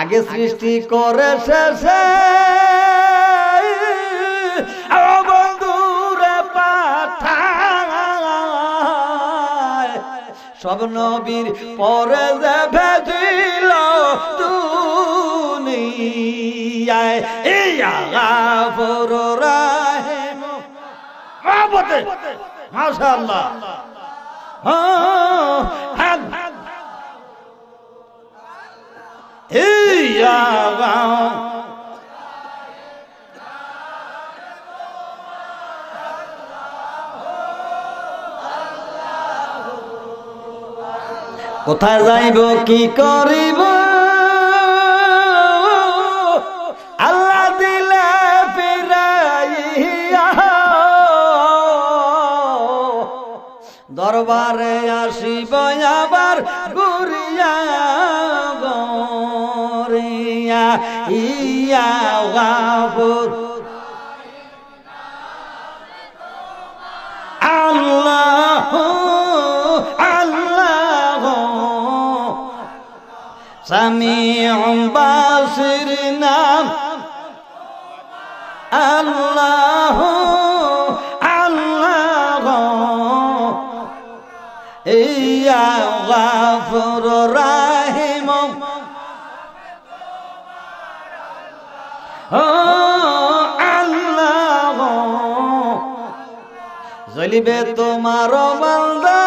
আগে সৃষ্টি করে শেষে বন্ধুরে পাঠায় সব নবীর পরে যে ভেজিল দুনিয়ায় ইয়া গাফুর রাহিম মাশাআল্লাহ ইয়া কোথায় যাইব কি করিব আল্লাহ দিলে ফিরাইয়া দরবারে আসিব আবার ঘুরিয়া গরিয়া ইয়া গাফুর আল্লাহ সামিউম বাসির নাম আল্লাহ আল্লাহ ইয়া গাফুর রাহিম আল্লাহ জ্বলিবে তোমার বান্দা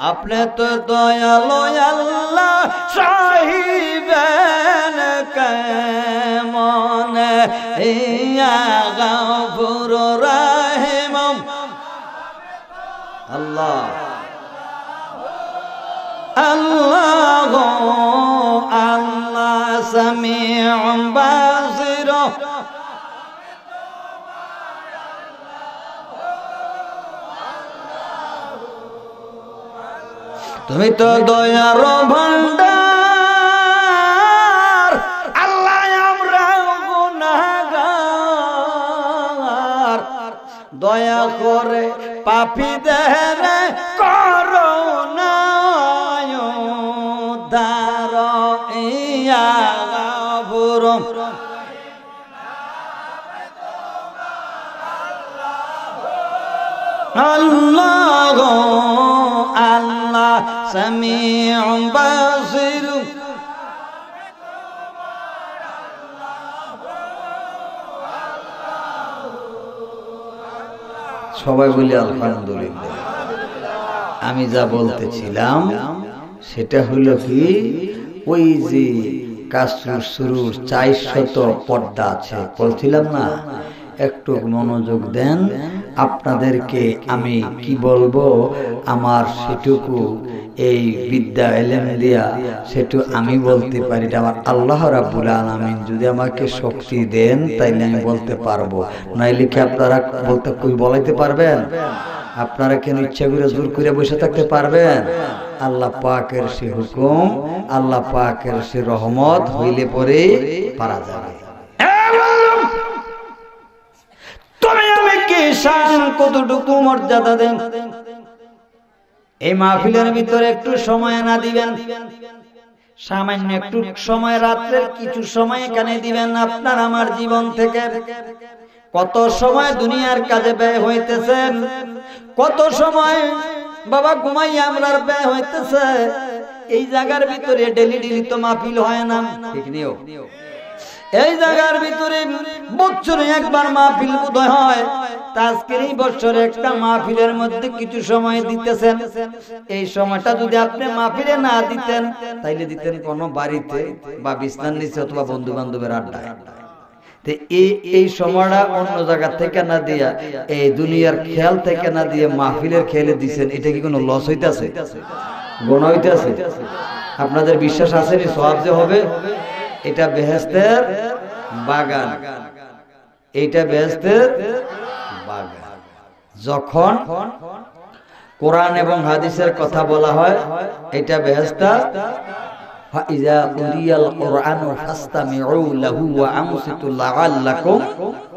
আপনি তো দয়ালু আল্লাহ সাহিবেন কেমন ইয়া গাফুর রাহিম আল্লাহ আল্লাহ আল্লাহ সামিউম বাসির তুমি তো দয়ার ভান্ডার আল্লাহ আমরা গুনাহগার দয়া করে পাপীদের করুণা উদ্ধার ইয়া গাফুর আল্লাহ আল্লাহ সামিউম বাসির সবাই বলি আলহামদুলিল্লাহ। আমি যা বলতেছিলাম সেটা হলো কি ওই যে কাসরুর সুরুর 400 পর্দা আছে বলছিলাম না, একটু মনোযোগ দেন। আপনাদেরকে আমি কি বলবো আমার সেটুকু এই বিদ্যা এলেম দিয়া সেটু আমি বলতে পারি। আমার আল্লাহ রাব্বুল আলামিন যদি আমাকে শক্তি দেন তাইলে আমি বলতে পারবো, নাইলে কি আপনারা বলতে বলাইতে পারবেন? আপনারা কেন ইচ্ছা করে জোর করে বসে থাকতে পারবেন? আল্লাহ পাকের সে হুকুম, আল্লাহ পাকের সে রহমত হইলে পরে পারা যাবে। তুমি আমাকে শান কতটুকু মর্যাদা দেন, এই মাহফিলের ভিতরে একটু সময় না দিবেন, সামান্য একটু সময় রাত্রের কিছু সময় এখানে দিবেন। আপনার আমার জীবন থেকে কত সময় দুনিয়ার কাজে ব্যয় হইতেছে, কত সময় বাবা ঘুমাইয়া আমরার ব্যয় হইতেছে। এই জায়গার ভিতরে ডেলি ডেলি তো মাহফিল হয় না, ঠিক নিও। এই জায়গার ভিতরে বছরে একবার মাহফিল বোধহয় হয়, আজকের এই বছরে একটা মাহফিলের মধ্যে কিছু সময় দিতেছেন। এই সময়টা যদি আপনি মাহফিলে না দিতেন তাইলে দিতেন কোন বাড়িতে বা বিছনার নিচে অথবা বন্ধু বান্ধবের আড্ডায়। এই সময়টা অন্য জায়গা থেকে না দিয়া, এই দুনিয়ার খেয়াল থেকে না দিয়ে মাহফিলের খেয়ালে দিচ্ছেন, এটা কি কোনো লস হইতেছে? গুনাহ হইতেছে? আপনাদের বিশ্বাস আছে নি সওয়াব যে হবে? এটা বেহেশতের বাগান, এইটা বেহেশতের বাগান। যখন কোরআন এবং হাদিসের কথা বলা হয় এটা বেহেশতা। ফাইজা কুরিয়াল কুরআনু ফাসতামিউ লাহু ওয়া আমসিতু লাআল্লাকুম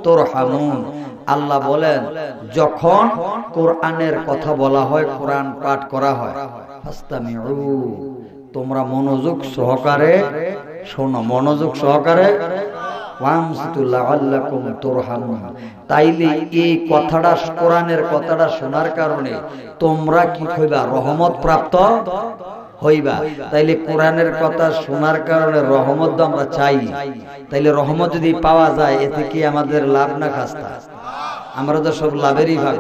তুরহামুন। আল্লাহ বলেন যখন কোরআনের কথা বলা হয়, কোরআন পাঠ করা হয়, ফাস্তামিউ, তোমরা মনোযোগ সহকারে শোনো, মনোযোগ সহকারে, ওয়ানসিতু লাআল্লাকুম তুরহামুন। তাইলে এই কথাটা, কোরআনের কথাটা শোনার কারণে তোমরা কি হইবা? রহমত প্রাপ্ত হইবা। তাইলে কোরআনের কথা শোনার কারণে রহমত আমরা চাই। তাইলে রহমত যদি পাওয়া যায়, এতে কি আমাদের লাভ না খাস্তা? আমরা তো সব লাভেরই ভাগ।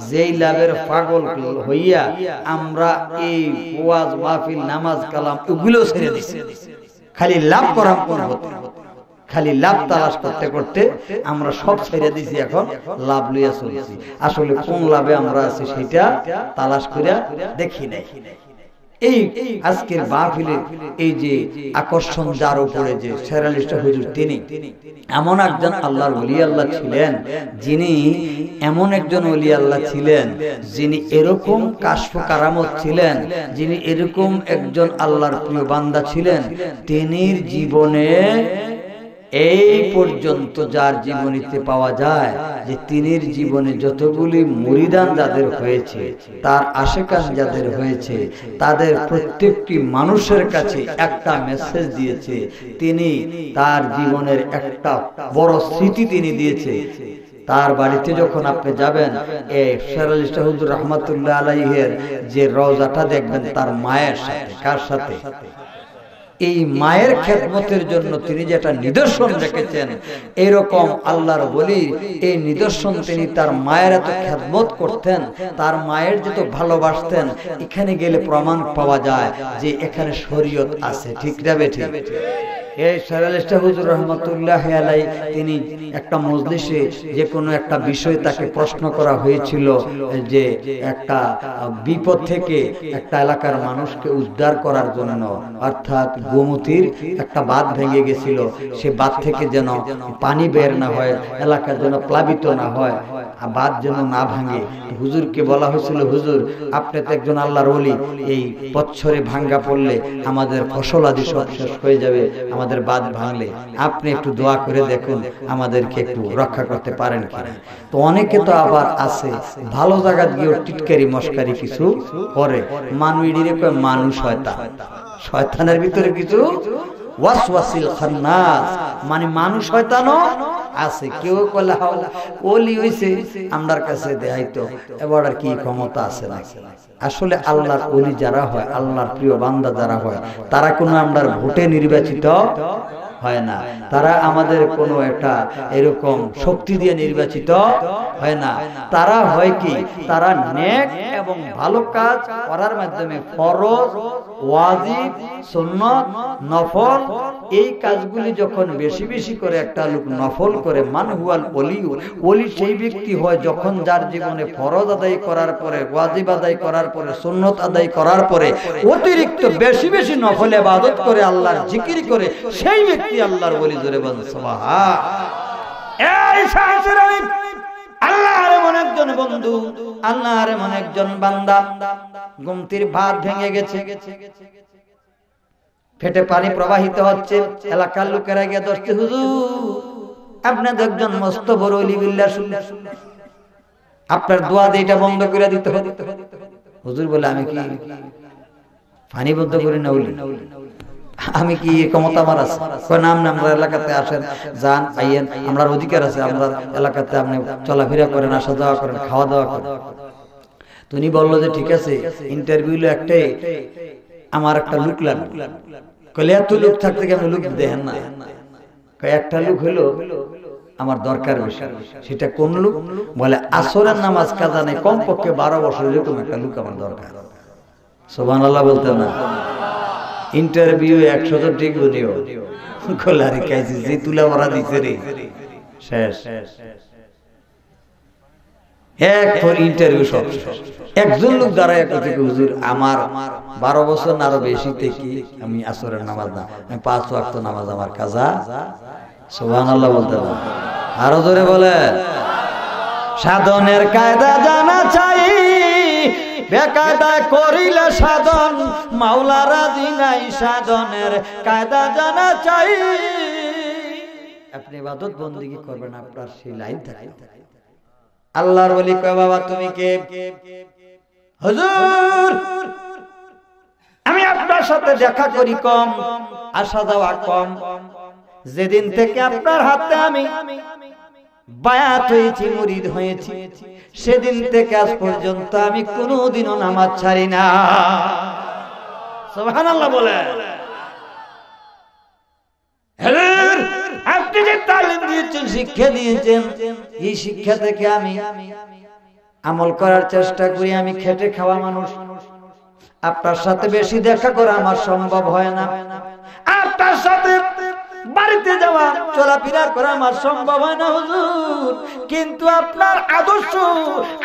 যেই লাভের পাগল হইয়া আমরা এই ওয়াজ মাহফিল নামাজ কালাম ওগুলো ছেড়ে দিছি, খালি লাভ করার কোন হতে, খালি লাভ তালাশ করতে করতে আমরা সব ছেড়ে দিছি, এখন লাভ লইয়া চলছি। আসলে কোন লাভে আমরা আছি সেটা তালাশ করে দেখি নাই। এই আজকের মাহফিলের এই যে আকর্ষণ যার উপরে, যে শেরালিস্ট হুজুর, তিনি এমন একজন আল্লাহর ওলি আল্লাহ ছিলেন, যিনি এমন একজন ওলি আল্লাহ ছিলেন, যিনি এরকম কাশফ কারামত ছিলেন, যিনি এরকম একজন আল্লাহর প্রিয় বান্দা ছিলেন। তিনি জীবনে এই পর্যন্ত যার জীবনীতে পাওয়া যায় যে তিনির জীবনে যতগুলি মুরিদান যাদের হয়েছে, তার আশেকান যাদের হয়েছে, তাদের প্রত্যেকটি মানুষের কাছে একটা মেসেজ দিয়েছে। তিনি তার জীবনের একটা বড় স্মৃতি তিনি দিয়েছে। তার বাড়িতে যখন আপনি যাবেন, এই শেরালিস্ট হুজুর রহমাতুল্লাহ আলাইহির যে রওজাটা দেখবেন, তার মায়ের সাথে, কার সাথে? এই মায়ের খেদমতের জন্য তিনি যেটা নিদর্শন রেখেছেন, এরকম আল্লাহর ওলি এই নিদর্শন তিনি তার মায়ের এত খেদমত করতেন, তার মায়ের যত ভালোবাসতেন। এখানে গেলে প্রমাণ পাওয়া যায় যে এখানে শরীয়ত আছে, ঠিক না বেঠিক? এই শেরালিস্ট হুজুর রহমাতুল্লাহ আলাইহি তিনি একটা মজলিসে যে কোনো একটা বিষয় তাকে প্রশ্ন করা হয়েছিল, যে একটা বিপদ থেকে একটা এলাকার মানুষকে উদ্ধার করার জন্য, অর্থাৎ গোমতীর একটা বাঁধ ভেঙে গেছিল, সে বাঁধ থেকে যেন পানি বের না হয়, এলাকা যেন প্লাবিত না হয়, বাঁধ যেন না ভাঙে। হুজুরকে বলা হয়েছিল, হুজুর আপনি তো একজন আল্লাহর ওলি, এই বছরে ভাঙ্গা পড়লে আমাদের ফসল আদি সব শেষ হয়ে যাবে, আমাদের বাঁধ ভাঙলে আপনি একটু দোয়া করে দেখুন, আমাদেরকে একটু রক্ষা করতে পারেন কিনা। তো অনেকে তো আবার আছে ভালো জায়গা গিয়ে টিটকারি মস্কারি কিছু করে, মানুষের কয় মানুষ শয়তান, শয়তানের ভিতরে কিছু ওয়াসওয়াসিল খান্নাস, মানে মানুষ শয়তানও আছে। কেউ কইলা ওলি হইছে আমরার কাছে দেখাইতো, এবার আর কি ক্ষমতা আছে না। আসলে আল্লাহর ওলি যারা হয়, আল্লাহর প্রিয় বান্দা যারা হয়, তারা কোনো আমরার ভোটে নির্বাচিত হয় না, তারা আমাদের কোনো একটা এরকম শক্তি দিয়ে নির্বাচিত হয় না। তারা হয় কি, তারা নেক এবং ভালো কাজ করার মাধ্যমে ফরজ, ওয়াজিব, সুন্নাত, নফল, এই কাজগুলি যখন বেশি বেশি করে একটা লোক নফল করে, মান হুয়াল ওলি, ওলি সেই ব্যক্তি হয় যখন যার জীবনে ফরজ আদায় করার পরে, ওয়াজিব আদায় করার পরে, সুন্নাত আদায় করার পরে অতিরিক্ত বেশি বেশি নফল ইবাদত করে, আল্লাহর জিকির করে, সেই ব্যক্তি আল্লাহর ওলি। জোরে বলেন সুবহান। এই শাহসুর আলী, আল্লাহর এমন একজন বন্ধু, আল্লাহর এমন একজন বান্দা, গোমতীর বাঁধ ভেঙে গেছে, ফেটে পানি প্রবাহিত হচ্ছে। এলাকার লোকেরা গিয়ে দশটি, হুজুর আপনাদের একজন মস্ত বড় ওলি বিল্লাহ শুনলেন, আপনার দোয়া দিয়ে এটা বন্ধ করে দিতে হবে। হুজুর বলে, আমি কি পানি বন্ধ করি না? ওলি আমি কি ক্ষমতা আমার আছে? নাম না, আমরা এলাকাতে আসেন, যান, আইয়েন, আমরা অধিকার আছে, আমরা এলাকাতে আপনি চলাফেরা করেন, আসা যাওয়া করেন, খাওয়া দাওয়া করেন। তুমি বললো যে ঠিক আছে, ইন্টারভিউ একটাই, আমার একটা লুক লাগবে। কইলে এত লোক থাকতে কি আপনি লুক দেখেন না? একটা লুক হলো আমার দরকার বেশি। সেটা কোন লুক? বলে আসরের নামাজ কাজা নেই, কমপক্ষে 12 বছর এরকম একটা লুক আমার দরকার। সুবহানাল্লাহ বলতে না? ইন্টারভিউ 100 জন ঠিক বুঝিও, কলারি কাইছে যে তুলা ভরা দিছে রে, শেষ এক ফর ইন্টারভিউ সব। একজন লোক দাঁড়ায় কইছে, হুজুর আমার 12 বছর না আরো বেশি থেকে আমি আসরের নামাজ না, আমি 5 ওয়াক্ত নামাজ আমার কাজা। সুবহানাল্লাহ বলতে না? আরো জোরে বলে। সাধনের কায়দা জানা চাই, বেকায়দা করিলে সাধন, মাওলা রাজি নাই, সাধনের কায়দা জানা চাই। আপনি ইবাদত বন্দেগী করবেন, আপনার সেই লাইন থাকে। আল্লাহর ওলি কয় বাবা তুমি কে? হুজুর আমি আপনার সাথে দেখা করি কম, আসা যাওয়া কম, যেদিন থেকে আপনার হাতে আমি বায়াত হয়েছি, মুরিদ হয়েছি, সেদিন থেকে আজ পর্যন্ত আমি কোনোদিনও নামাজ ছাড়ি না। সুবহানাল্লাহ বলে। আপনি যে তালিম দিয়েছেন, শিক্ষা দিয়েছেন, এই শিক্ষা থেকে আমি আমল করার চেষ্টা করি। আমি খেটে খাওয়া মানুষ, আপনার সাথে বেশি দেখা করা আমার সম্ভব হয় না, আপনার সাথে বাড়িতে যাওয়া চলাফেরা করা আমার সম্ভব হয় না হুজুর, কিন্তু আপনার আদর্শ,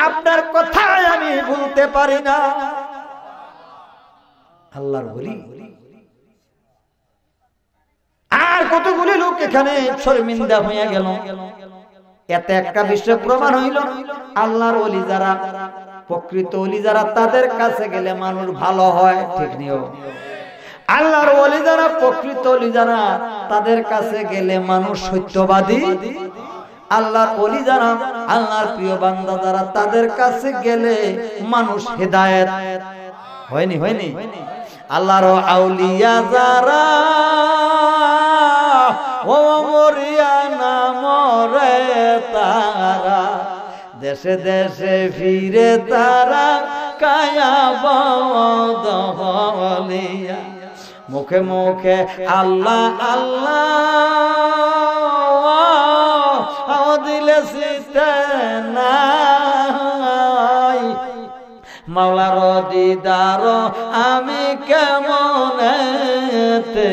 আপনার কথাই আমি ভুলতে পারি না। আল্লাহর ওলি। আর কতগুলি লোক এখানে শর্মিন্দা হয়ে গেল। এতে একটা বিষয় প্রমাণ হইল, আল্লাহর ওলি যারা, প্রকৃত ওলি যারা, তাদের কাছে গেলে মানুষ ভালো হয়। ঠিক নিও। আল্লাহর ওলি যারা, প্রকৃত ওলি যারা, তাদের কাছে গেলে মানুষ সত্যবাদী। আল্লাহর ওলি যারা, আল্লাহর প্রিয় বান্দা যারা, তাদের কাছে গেলে মানুষ হেদায়েত। হয়নি হয়নি? আল্লাহর আউলিয়া যারা, ও মরিয়া না মরে তারা, দেশে দেশে ফিরে তারা কায়া বদলিয়া, মুখে মুখে আল্লাহ আল্লাহ দিলে সিতে নাই, মাওলার দিদার আমি কেমনেতে,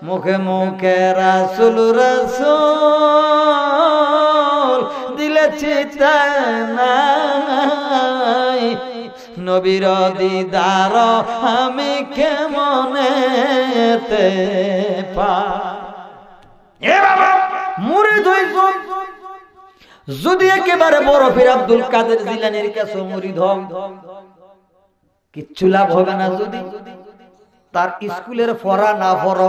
মুখে মুখে রাসূল রাসূল দিলে চিতে নাই, নবীর দিদার আমি কেমনেতে পাই। এ বাবা মুরিদ হইছ, যদি একেবারে বরফের আব্দুল কাদের জিলানীর কাছে মুরিদ হও, কিচ্ছু লাভ হবে না। যদি তার স্কুলের পড়া না পড়ো,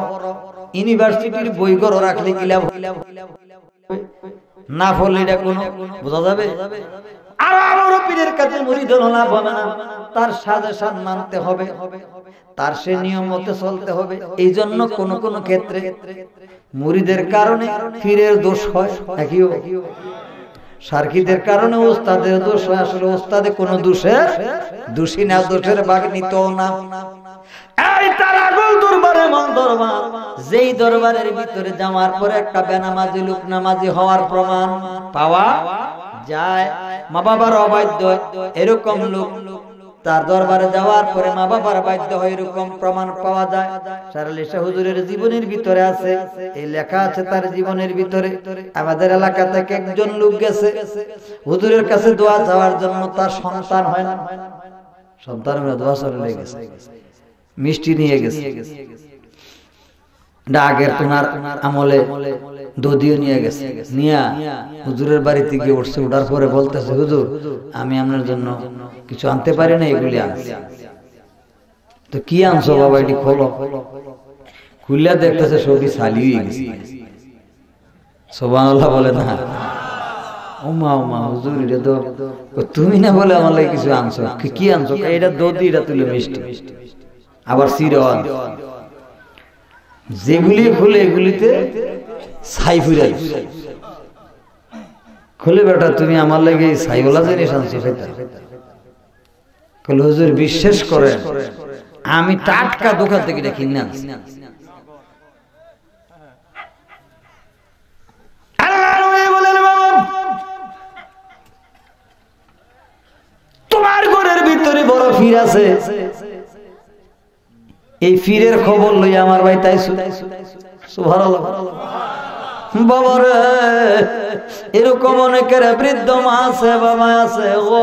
ইউনিভার্সিটির বই গড় রাখলে কি লাভ? না পড়লে এটা কোনো বোঝা যাবে? আর আমারও পীরের কাছে মুরিদ হলো লাভ হবে না। তার সাজেশন মানতে হবে, তার সে নিয়ম মতে চলতে হবে। এই জন্য কোন কোন ক্ষেত্রে মুরিদের কারণে পীরের দোষ হয়, নাকিও সার্কিদের কারণে ওস্তাদের দোষ হয়। আসলে ওস্তাদে কোনো দোষী না, দোষের ভাগ নিত না। এই তারাগুল দরবারে মন দরবার, যেই দরবারের ভিতরে যাওয়ার পরে একটা বেনামাজি লোক নামাজি হওয়ার প্রমাণ পাওয়া যায়, মা বাবার অবাধ্য এরকম লোক তার দরবারে যাওয়ার পরে মা বাবার বাধ্য হয়, এরকম প্রমাণ পাওয়া যায়। শাহরুল ইসলাম হুজুরের জীবনের ভিতরে আছে, এই লেখা আছে তার জীবনের ভিতরে। আমাদের এলাকা থেকে একজন লোক গেছে হুজুরের কাছে দোয়া চাওয়ার জন্য, তার সন্তান হয় না, সন্তানের দোয়া চলে গেছে, মিষ্টি নিয়ে গেছে, আগের তোমার আমলে দধিও নিয়ে গেছে, নিয়া হুজুরের বাড়িতে গিয়ে উঠছে। উঠার পরে বলতেছে, হুজুর আমি আপনার জন্য কিছু আনতে পারি না, এগুলি আনছি। তো কি আনছো বাবা, এটি খোলো। খুললে দেখতেছে সবই সালিয়ে গেছে। সুবহানাল্লাহ বলে না? ওমা ওমা হুজুর, এটা তো তুমি না বলে আমার লাগে কিছু আনছো। কি আনছো? এটা দধি, এটা তুলে মিষ্টি, আবার সিরন। যেগুলি খুলে এগুলিতে ছাই ফুরাই। খুলে বেটা তুমি আমার লাগে ছাইওয়ালা জিনিস আনছো। হুজুর বিশ্বাস করে আমি টাটকা দোকান থেকে এটা কিনে আনছি। তোমার ঘরের ভিতরে বড় ফির আছে, এই ফিরের খবর লই আমার ভাই তাই সুবহানাল্লাহ। বাবারে এরকম অনেকের বৃদ্ধ মা আছে, বাবা আছে, ও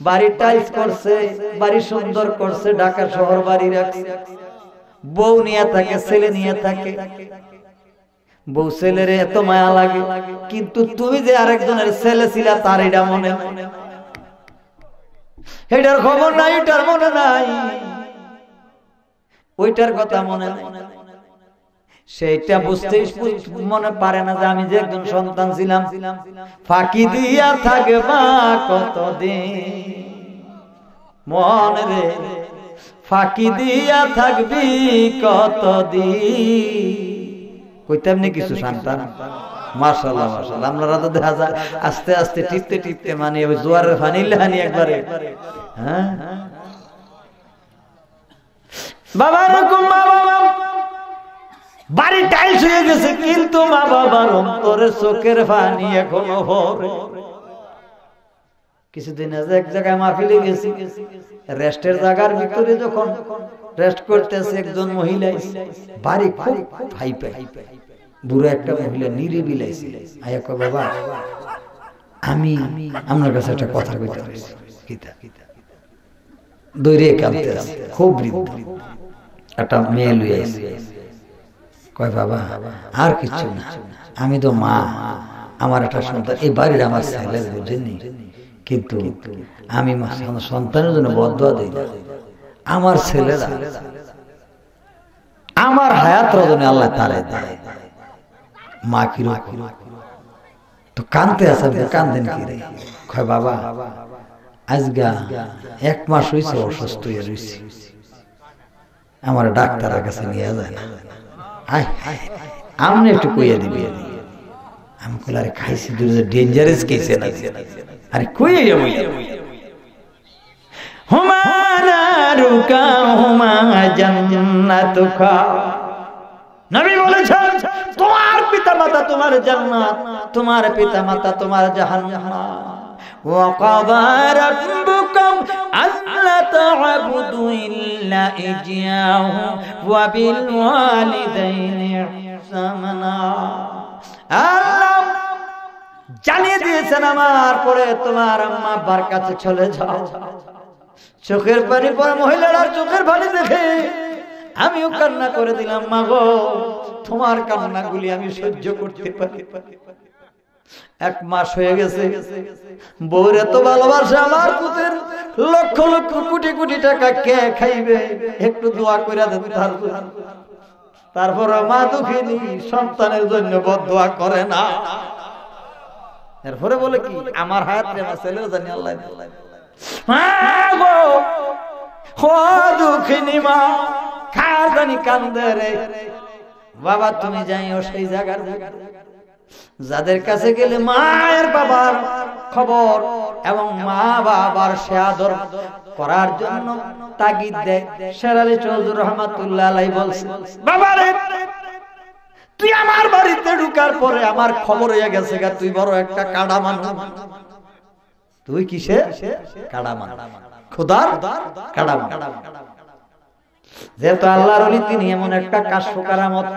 বাড়ি টাইলস করছে, বাড়ি সুন্দর করছে, ঢাকা শহর বাড়ি রাখছে, বউ নিয়ে থাকে, ছেলে নিয়ে থাকে, বউ ছেলের এত মায়া লাগে, কিন্তু তুমি যে আরেকজনের ছেলে ছিলা তার এটা মনে, এটার খবর নাই, এটার মনে নাই, ওইটার কথা মনে নাই। সেইটা বুঝতেই মনে পারে না যে আমি যে একজন সন্তান ছিলাম। ফাঁকি দিয়া থাকবা কতদিন মনে রে, ফাঁকি দিয়া থাকবি কতদিন। কইতামনি কিছু সন্তান মাশাআল্লাহ মাশাআল্লাহ। আমরা তো দেখা যায় আস্তে আস্তে টিপতে টিপতে মানে ওই জোয়ারের পানি লানি একবারে। হ্যাঁ বাবা রকম বাবা বাড়ি টাইলস হয়ে গেছে, কিন্তু মা বাবার অন্তরে চোখের পানি এখনো ভরে। কিছুদিন আগে এক জায়গায় মাহফিলে গেছি, রেস্টের জায়গার ভিতরে যখন রেস্ট করতেছে একজন মহিলা, বাড়ি খুব ভাই পাই, বুড়ো একটা মহিলা নিরিবিলি আইছে, আয়া কয় বাবা আমি আপনার কাছে একটা কথা কইতে চাইছি। কিতা? দৈরে কাঁদতে আছে, খুব বৃদ্ধ, একটা মেয়ে লইয়া আইছে। কয় বাবা আর কিছু না, আমি তো মা, আমার একটা সন্তান, এই বাড়ির আমার ছেলের বুঝেনি, কিন্তু আমি সন্তানের জন্য বদদোয়া দিই না। আমার ছেলেরা আমার হায়াত রজনী আল্লাহ তারে দেয়। মা কিরকম তো কানতে আছে, কান্দেন কি রে? কয় বাবা আজগা 1 মাস হয়েছে অসুস্থ হয়ে রয়েছি, আমার ডাক্তারের কাছে নিয়ে যায় না। আপনি একটু কইয়া দিবি। আমি কইলাম আরে খাইছি ডেঞ্জারাস কেসে না, আরে কইয়া যাবো হুমারা রুকা হুমা জান্নাতুকা। নবী বলেছেন তোমার পিতামাতা তোমার জান্নাত, তোমার পিতামাতা তোমার জাহান্নাম। ওয়া ক্বাদা রাব্বুকুম আল্লা তা'বুদু ইল্লা ইয়্যাহু ওয়া বিল ওয়ালিদাইনি ইহসানা। আল্লাহ জানিয়ে দিয়েছেন আমার পরে তোমার আম্মা আব্বার কাছে চলে যাও। চোখের পানি পড়ে মহিলার চোখের পানি দেখে আমিও কান্না করে দিলাম, মা গো তোমার কান্নাগুলি আমি সহ্য করতে পারি। 1 মাস হয়ে গেছে, বউরে তো ভালোবাসে আমার পুতের, লক্ষ লক্ষ কোটি কোটি টাকা কে খাইবে, একটু দোয়া করে দেন। তারপর মা দুঃখিনী সন্তানের জন্য বদদোয়া করে না। এরপরে বলে কি আমার হায়াত রে আমার ছেলের জানি আল্লাহ দুঃখিনী মা কার জানি কান্দে রে। বাবা তুমি যাইও সেই জায়গার যাদের কাছে গেলে মায়ের বাবার খবর এবং মা বাবার সে আদর করার জন্য তাগিদ দেয়। শের আলী চৌধুরী রহমাতুল্লাহ আলাইহি বলছেন, বাবা রে তুই আমার বাড়িতে ঢুকার পরে আমার খবর হয়ে গেছে গা তুই বড় একটা কাড়া মানুষ। তুই কিসে কাড়া মানুষ? খোদার কাড়া মানুষ। যেহেতু আল্লাহর ওলি তিনি এমন একটা কাশফ কারামত,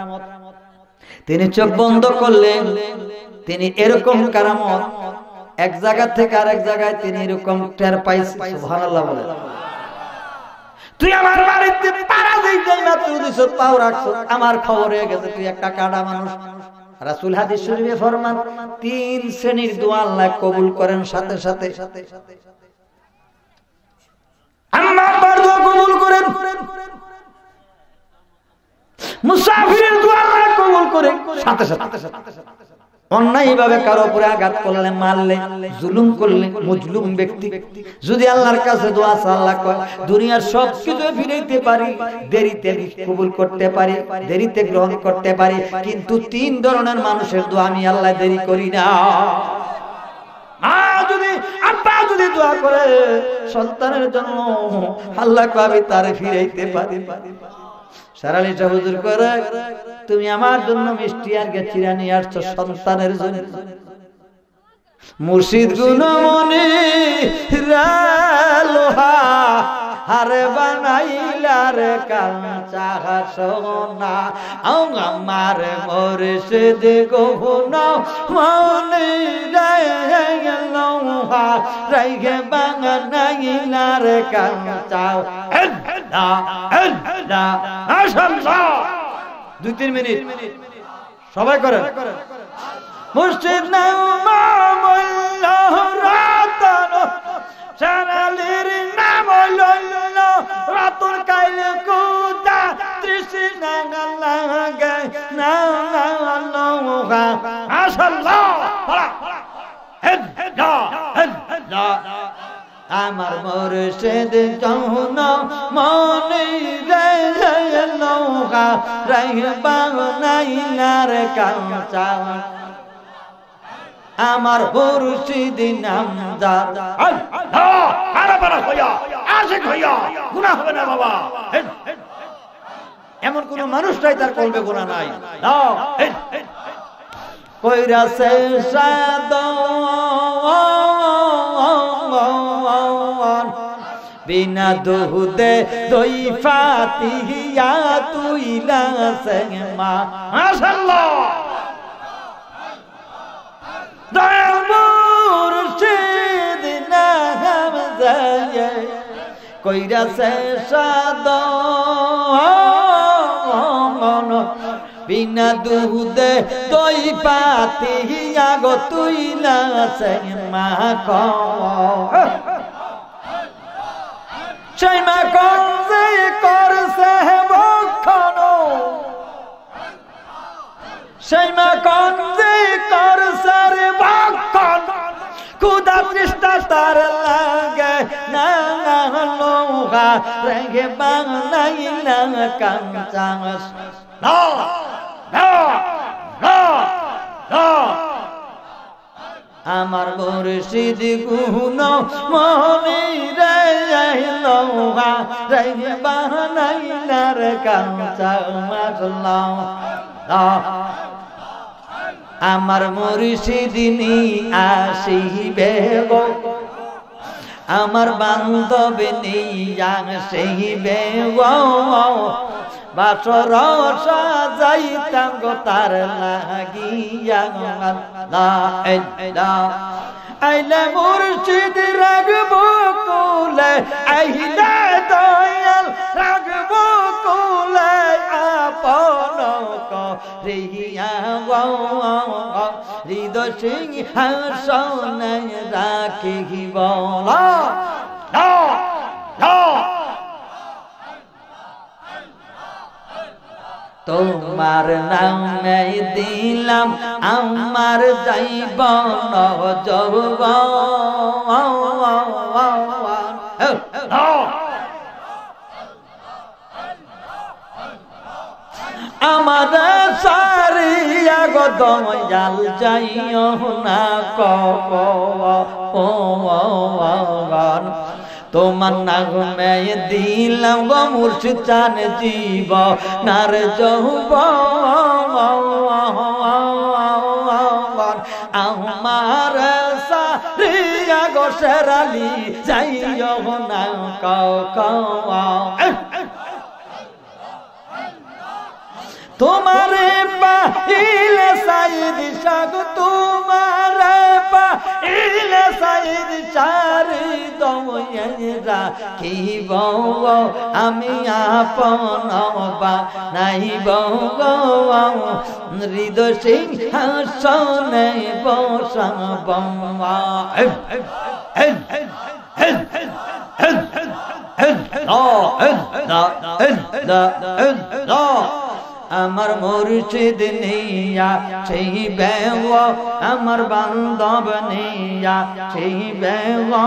তিনি চোখ বন্ধ করলেন, তিনি এরকম কারামত এক জায়গা থেকে আরেক জায়গায় তিনি এরকম টের পাইছে। সুবহানাল্লাহ বলে তুই আমার বাড়িতে পাড়া দিই না, তুই দিছ পাও রাখছ, আমার খবর হয়ে গেছে তুই একটা কাড়া মানুষ। রাসূল হাদিস শরীফে ফরমান 3 শ্রেণীর দোয়া আল্লাহ কবুল করেন সাথে সাথে। আম্মা আব্বার দোয়া কবুল করেন, মুসাফিরের দোয়া আল্লাহ কবুল করেন সাথে সাথে। অন্যায় ভাবে কারো উপরে আঘাত করলে, মারলে, জুলুম করলে, মজলুম ব্যক্তি যদি আল্লাহর কাছে দোয়া চায় আল্লাহ কয় দুনিয়ার সব কিছু ফিরাইতে পারি, দেরিতে কবুল করতে পারি, দেরিতে গ্রহণ করতে পারি, কিন্তু 3 ধরনের মানুষের দোয়া আমি আল্লাহ দেরি করি না। মা যদি আব্বা যদি দোয়া করে সন্তানের জন্য আল্লাহ কবে তারে ফিরাইতে পারি। সারালি হুজুর করে তুমি আমার জন্য মিষ্টি আর গেছিরা নিয়ে আসছো সন্তানের জন্য। মুর্শিদ গুণমণি লোহা হারে বানাইলা রে কাঁচা সোনা, আমার মুর্শিদ গুণ মনি লোহা রাইগে বানাইলা রে কাঁচা। 2-3 মিনিট সবাই করেন। মুর্শিদ নাম রতন, সারালির নাম রতন, কাইলে কুদা তৃষ্ণা লাগে না আমার মুর্শিদ যৌন মনে রে নৌকা রাইবা নাইনার কাঁচা আমার মুর্শিদ নামদার গুনাহ হবে না বাবা। এমন কোন মানুষ নাই তার কলবে গুনাহ নাই। কইরাছে সাদন বিনা দুধে দই ফাতিহা তুইলা মা মাশাআল্লাহ দয়াল মুর্শিদ নাম যায় কইরাছে সাদন বিনা দুধে দই পাতিয়া গো তুইলা মা সেই মা কঞ্জে করছে বক্ষণ সেই মা কঞ্জে করছে রে বক্ষণ খুদা তৃষ্ণা তার লাগে না লোহা রেগে বাংলাই না কাঞ্চা না না না না আমার মুর্শিদ গুণ মনে রে লোহা রেগে বাংলাই না কাঞ্চা মাশাআল্লাহ আমার মুর্শিদ নি আসিবে গো আমার বান্ধব নিয়া আসিবে গো বাসর সাজাইতাম গো তার লাগিয়া আইলে মুর্শিদ রাগবো কুলে আইলে দয়াল রাগবো কুলে আপন করিয়া হৃদয় সিংহাসনে রাখিব তোমার নামে দিলাম আমার যাইবন যৌবন আমার সারিয়া গো দয়াল যাইও না কখন তোমার নামে দিলাম গো মুর্শিদ চান জীব নার যৌবন আমার সারিয়া গো শেরালি যাইও না কখন তোমারে পাইলে সাইদ সাগ তোমারে পাইলে সাইদ চারি দয়া কিব আমি আপন বা নাইব হৃদয় সিংহাসনে বসাব আমার মুর্শিদ নিয়া সেই বেও আমার বান্ধব নিয়া সেই বেও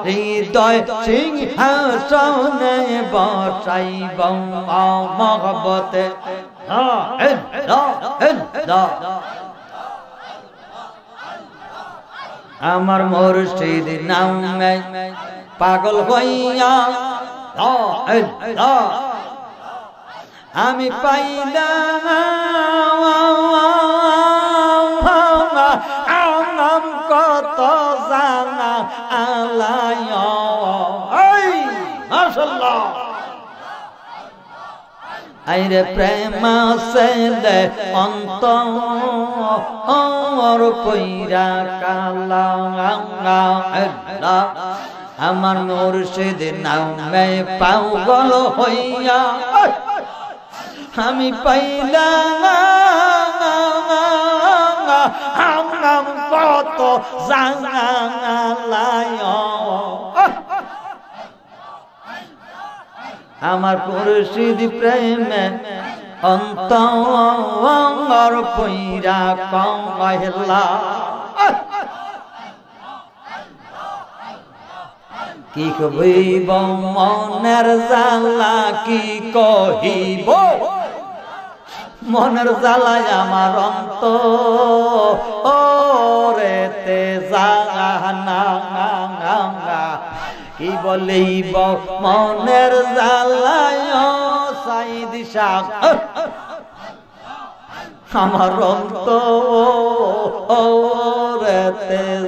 হৃদয় সিংহাসনে বসাইব মহব্বতে আমার মুর্শিদ নামে পাগল হইয়া আমি পাইলাম আনাম কত জানা আলায় মাশাআল্লাহ আইরে প্রেম সেলে অন্তর কইরা কালা আমার মুর্শিদ নামে পাগল হইয়া আমি পাইলাম কত জানালায় আমার মুর্শিদ প্রেমে অন্তর পইরা কমাইলা কি কহিব মনের জ্বালা কি কহিব মনের জ্বালায় আমার অন্তরেতে জানা কি বলিব মনের জ্বালায় সাইদ শাহ আমার অন্তরেতে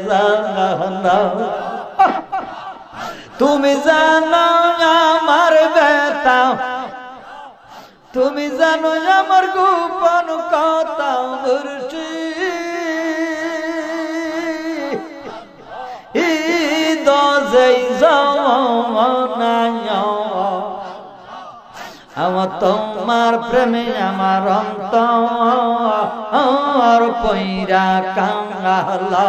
জানা তুমি জানো আমার ব্যথা তুমি জানো আমার গোপন কথা আমার তোমার প্রেমে আমার অন্তর পইরা কাঙ্গালা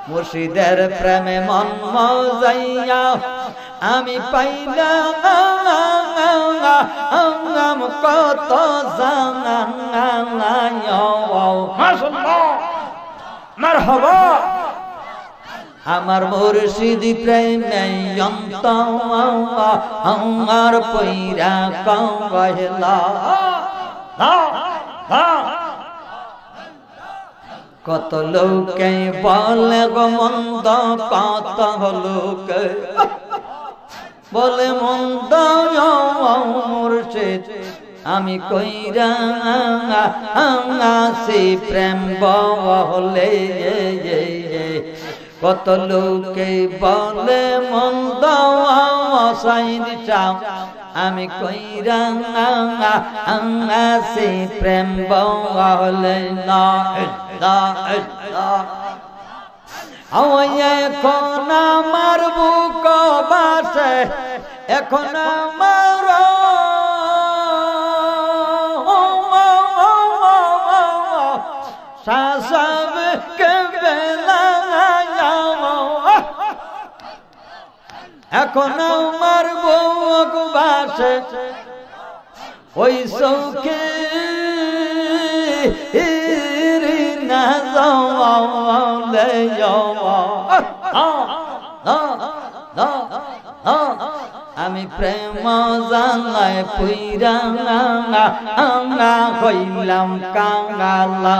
মুর্শিদের প্রেমে মন মজাইয়া আমি পাইলাম কত জানা মারহাবা আমার মুর্শিদ প্রেমে অন্তর পইরা কাঙ্গালা কত লোকে বলে গো মন্দ কত লোকে বলে মন্দ মুর্শিদ আমি কইরা সে প্রেম বলে কত লোকে বলে মন্দ সাইদ চাও আমি কইরা সে প্রেম বলে না এখন আমার বুক বাসে এখন আমার শাসব কে বেলা এখন আমার বুক বাসে ওই সৌখে না আমি প্রেম জানায় পুইরা হইলাম কাঙ্গালা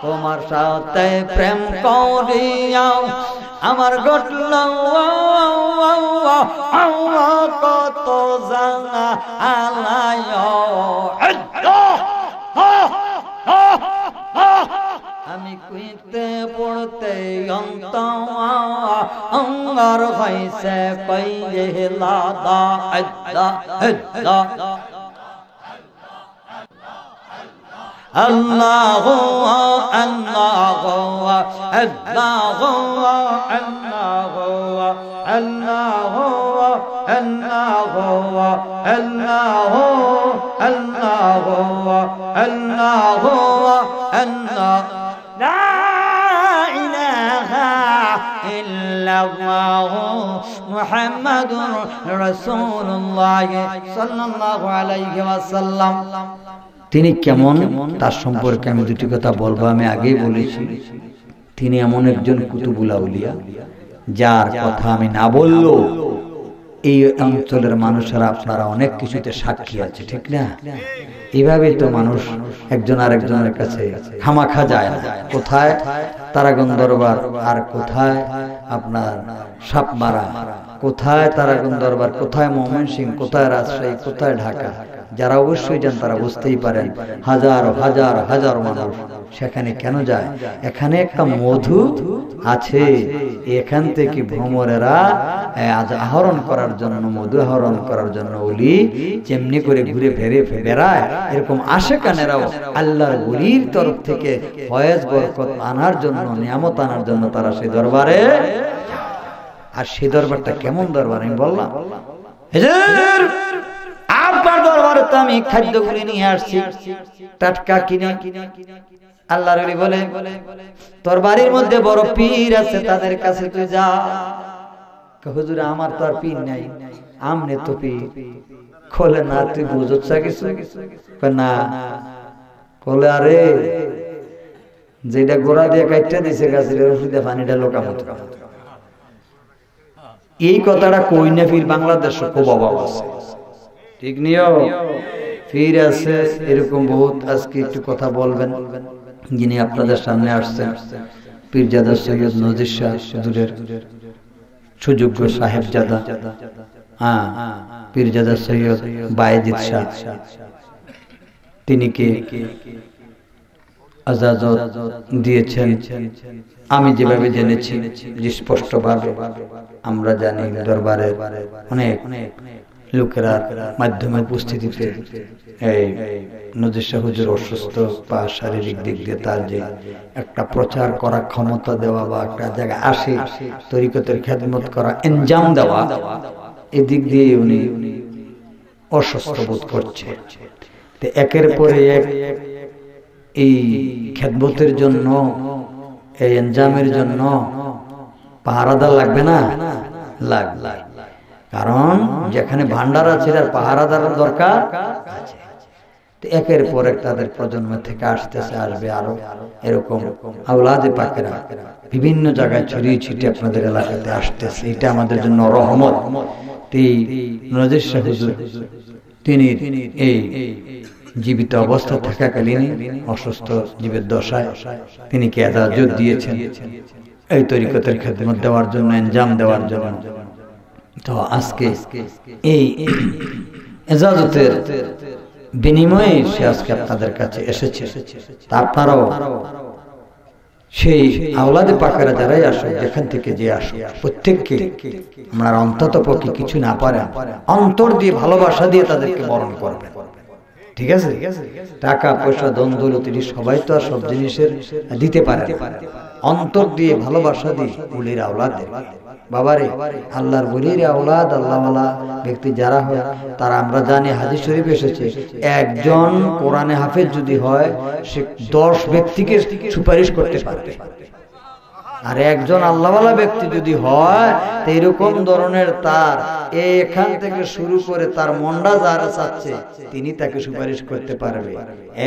তোমার সাথে প্রেম করিয়া আমার ঘটল কত জানা আলায় আমি কুইতে পড়তে অন্তর হইছে কইয়ে লাদা আল্লাহ আল্লাহ আল্লাহ আল্লাহ আল্লাহ আল্লাহ আল্লাহ আল্লাহ আল্লাহ আল্লাহ লা ইলাহা ইল্লাল্লাহ মুহাম্মাদুর রাসূলুল্লাহ সাল্লাল্লাহু আলাইহি ওয়াসাল্লাম তিনি কেমন তার সম্পর্কে আমি দুটি কথা বলবো আমি আগেই বলেছি তিনি এমন একজন কুতুবুল আউলিয়া যার কথা আমি না বললেও এই অঞ্চলের মানুষেরা আপনারা অনেক কিছুতে সাক্ষী আছে ঠিক না এইভাবে তো মানুষ একজন আরেকজনের কাছে খামাখা যায় না কোথায় তারাগণ দরবার আর কোথায় আপনার সাপমারা কোথায় তারাগণ দরবার কোথায় ময়মনসিংহ কোথায় রাজশাহী কোথায় ঢাকা যারা অবশ্যই যান তারা বুঝতেই পারেন হাজার হাজার হাজার মানুষ সেখানে কেন যায় এখানে একটা মধু আছে এখান থেকে ভ্রমরেরা আহরণ করার জন্য মধু আহরণ করার জন্য ওলি যেমনি করে ঘুরে ফেরে বেড়ায় এরকম আশেকানেরাও আল্লাহর ওলির তরফ থেকে ফয়েজ বরকত আনার জন্য নিয়ামত আনার জন্য তারা সেই দরবারে আর সেই দরবারটা কেমন দরবার আমি বললাম আপনার দরবারে তো আমি খাদ্যগুলি নিয়ে আসছি টাটকা কিনে আল্লাহর ওলি বলে তোর বাড়ির মধ্যে বড় পীর আছে তাদের কাছে তুই যা হুজুর আমার তো আর পীর নাই আমনে তো পীর খোলে না তুই বুঝছ কিছু না বলে আরে যেটা গোড়া দিয়ে কাটতে দিছে গাছের ওষুধে পানিটা লোকামত এই কথাটা কই না ফির বাংলাদেশে খুব অভাব আছে, ঠিক নিও ফির আছে এরকম বহুত। আজকে একটু কথা বলবেন যিনি আপনাদের সামনে আসছেন, পীরজাদা সৈয়দ নজির শাহ হুজুরের সুযোগ্য সাহেবজাদা, পীরজাদা সৈয়দ বায়েজিদ শাহ, তিনি কে আজাজত দিয়েছেন আমি যেভাবে জেনেছি, স্পষ্টভাবে আমরা জানি দরবারে অনেক লোকেরা মাধ্যমে উপস্থিতিতে এই নজির শাহ হুজুর অসুস্থ বা শারীরিক দিক দিয়ে তার যে একটা প্রচার করা ক্ষমতা দেওয়া বা একটা জায়গায় আসে তরিকতের খেদমত করা ইনজাম দেওয়া, এদিক দিয়ে উনি অসুস্থ বোধ করছে। তো একের পরে এক এই খেদমতের জন্য, এই ইনজামের জন্য পাহারাদার লাগবে না? লাগবে, কারণ যেখানে ভান্ডার আছে আর পাহারাদার দরকার আছে। একের পর এক তাদের প্রজন্ম থেকে আসতেছে, আসবে আরো এরকম আওলাদে পাকেরা বিভিন্ন জায়গায় ছড়িয়ে ছিটিয়ে আপনাদের এলাকাতে আসতেছে। এটা আমাদের জন্য রহমত। নজির শাহ হুজুর তিনি এই জীবিত অবস্থা থাকাকালীন অসুস্থ জীবের দশায় তিনি কে ইজাজত দিয়েছেন এই তরিকতের খেদমত দেওয়ার জন্য, ইনজাম দেওয়ার জন্য। তো আজকে এই ইজাজতের বিনিময়ে সে আজকে আপনাদের কাছে এসেছে। তা আপনারাও সেই আওলাদে পাকেরা যারাই আসো, যেখান থেকে যে আসো, প্রত্যেককে আমরা অন্তত পক্ষে কিছু না পারে অন্তর দিয়ে ভালোবাসা দিয়ে তাদেরকে বরণ করবে, ঠিক আছে? টাকা পয়সা ধন দৌলত সবাই তো আর সব জিনিসের দিতে পারে, অন্তর দিয়ে ভালোবাসা দিয়ে ওলির আওলাদের বাবারে, আল্লাহর ওলির আওলাদ আল্লাহওয়ালা ব্যক্তি যারা হয় তারা আমরা জানি হাদিস শরীফ এসেছে, একজন কোরআনে হাফেজ যদি হয় সে 10 ব্যক্তিকে সুপারিশ করতে পারবে। আর একজন আল্লাহওয়ালা ব্যক্তি যদি হয় এরকম ধরনের তার এখান থেকে শুরু করে তার মন্ডা যারা চাচ্ছে তিনি তাকে সুপারিশ করতে পারবে।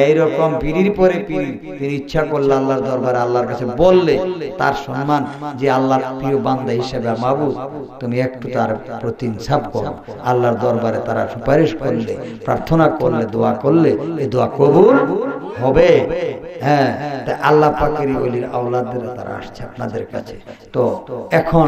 এইরকম পীরির পরে পীর তিনি ইচ্ছা করলে আল্লাহর দরবারে আল্লাহর কাছে বললে তার সম্মান যে আল্লাহর প্রিয় বান্দা হিসেবে মাবুদ তুমি একটু তার প্রতি ইনসাফ করো, আল্লাহর দরবারে তারা সুপারিশ করলে, প্রার্থনা করলে, দোয়া করলে এই দোয়া কবুল হবে। হ্যাঁ, আল্লাহ পাকের ওলির আওলাদরা তারা আসছে আপনাদের কাছে। তো এখন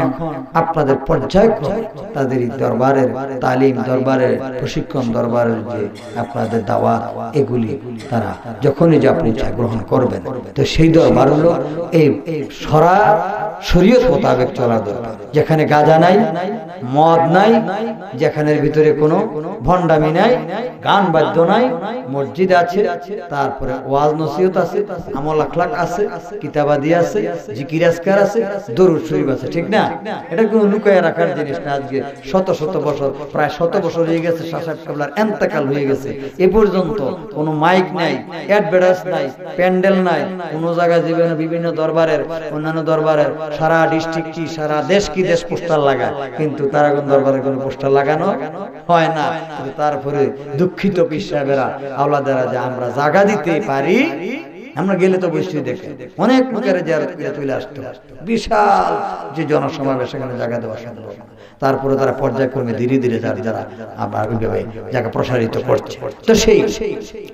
আপনাদের পর্যায়ক্রমে তাদের দরবারের তালিম, দরবারের প্রশিক্ষণ, দরবারের যে আপনাদের দাওয়াত, এগুলি তারা যখনই যা পৌঁছায় গ্রহণ করবেন। তো সেই দরবার হলো এই শরীয়ত মোতাবেক চলা দরকার, যেখানে গাঁজা নাই, মদ নাই, যেখানের ভিতরে কোনো ভণ্ডামি নাই, গান বাদ্য নাই, মসজিদ আছে, তারপরে ওয়াজ নসিহত আছে, আমল আখলাক আছে, কিতাবাদি আছে, জিকির আজকার আছে, দরুদ শরীফ আছে, ঠিক না? এটা কোনো লুকায় রাখার জিনিস না। আজকে শত শত বছর, প্রায় 100 বছর হয়ে গেছে শাহ সাহেব কেবলার এন্তেকাল হয়ে গেছে, এ পর্যন্ত কোনো মাইক নাই, অ্যাডভার্টাইজ নাই, প্যান্ডেল নাই, কোনো জায়গায় জীবনে বিভিন্ন দরবারের, অন্যান্য দরবারের সারা ডিস্ট্রিক্ট কি সারা দেশ কি দেশ পোস্টার লাগায়, কিন্তু তারাগণ দরবারে কোনো পোস্টার লাগানো হয় না। তারপরে দুঃখিত পীর সাহেবেরা আওলাদেরা যে আমরা জায়গা দিতে পারি, আমরা গেলে তো বসে দেখে অনেক লোকের জিয়ারত করে চলে আসতো, বিশাল যে জনসমাবেশ, সেখানে জায়গা দেওয়া সম্ভব না। তারপরে তারা পর্যায়ক্রমে ধীরে ধীরে যারা আবার ওইভাবে জায়গা প্রসারিত করছে। তো সেই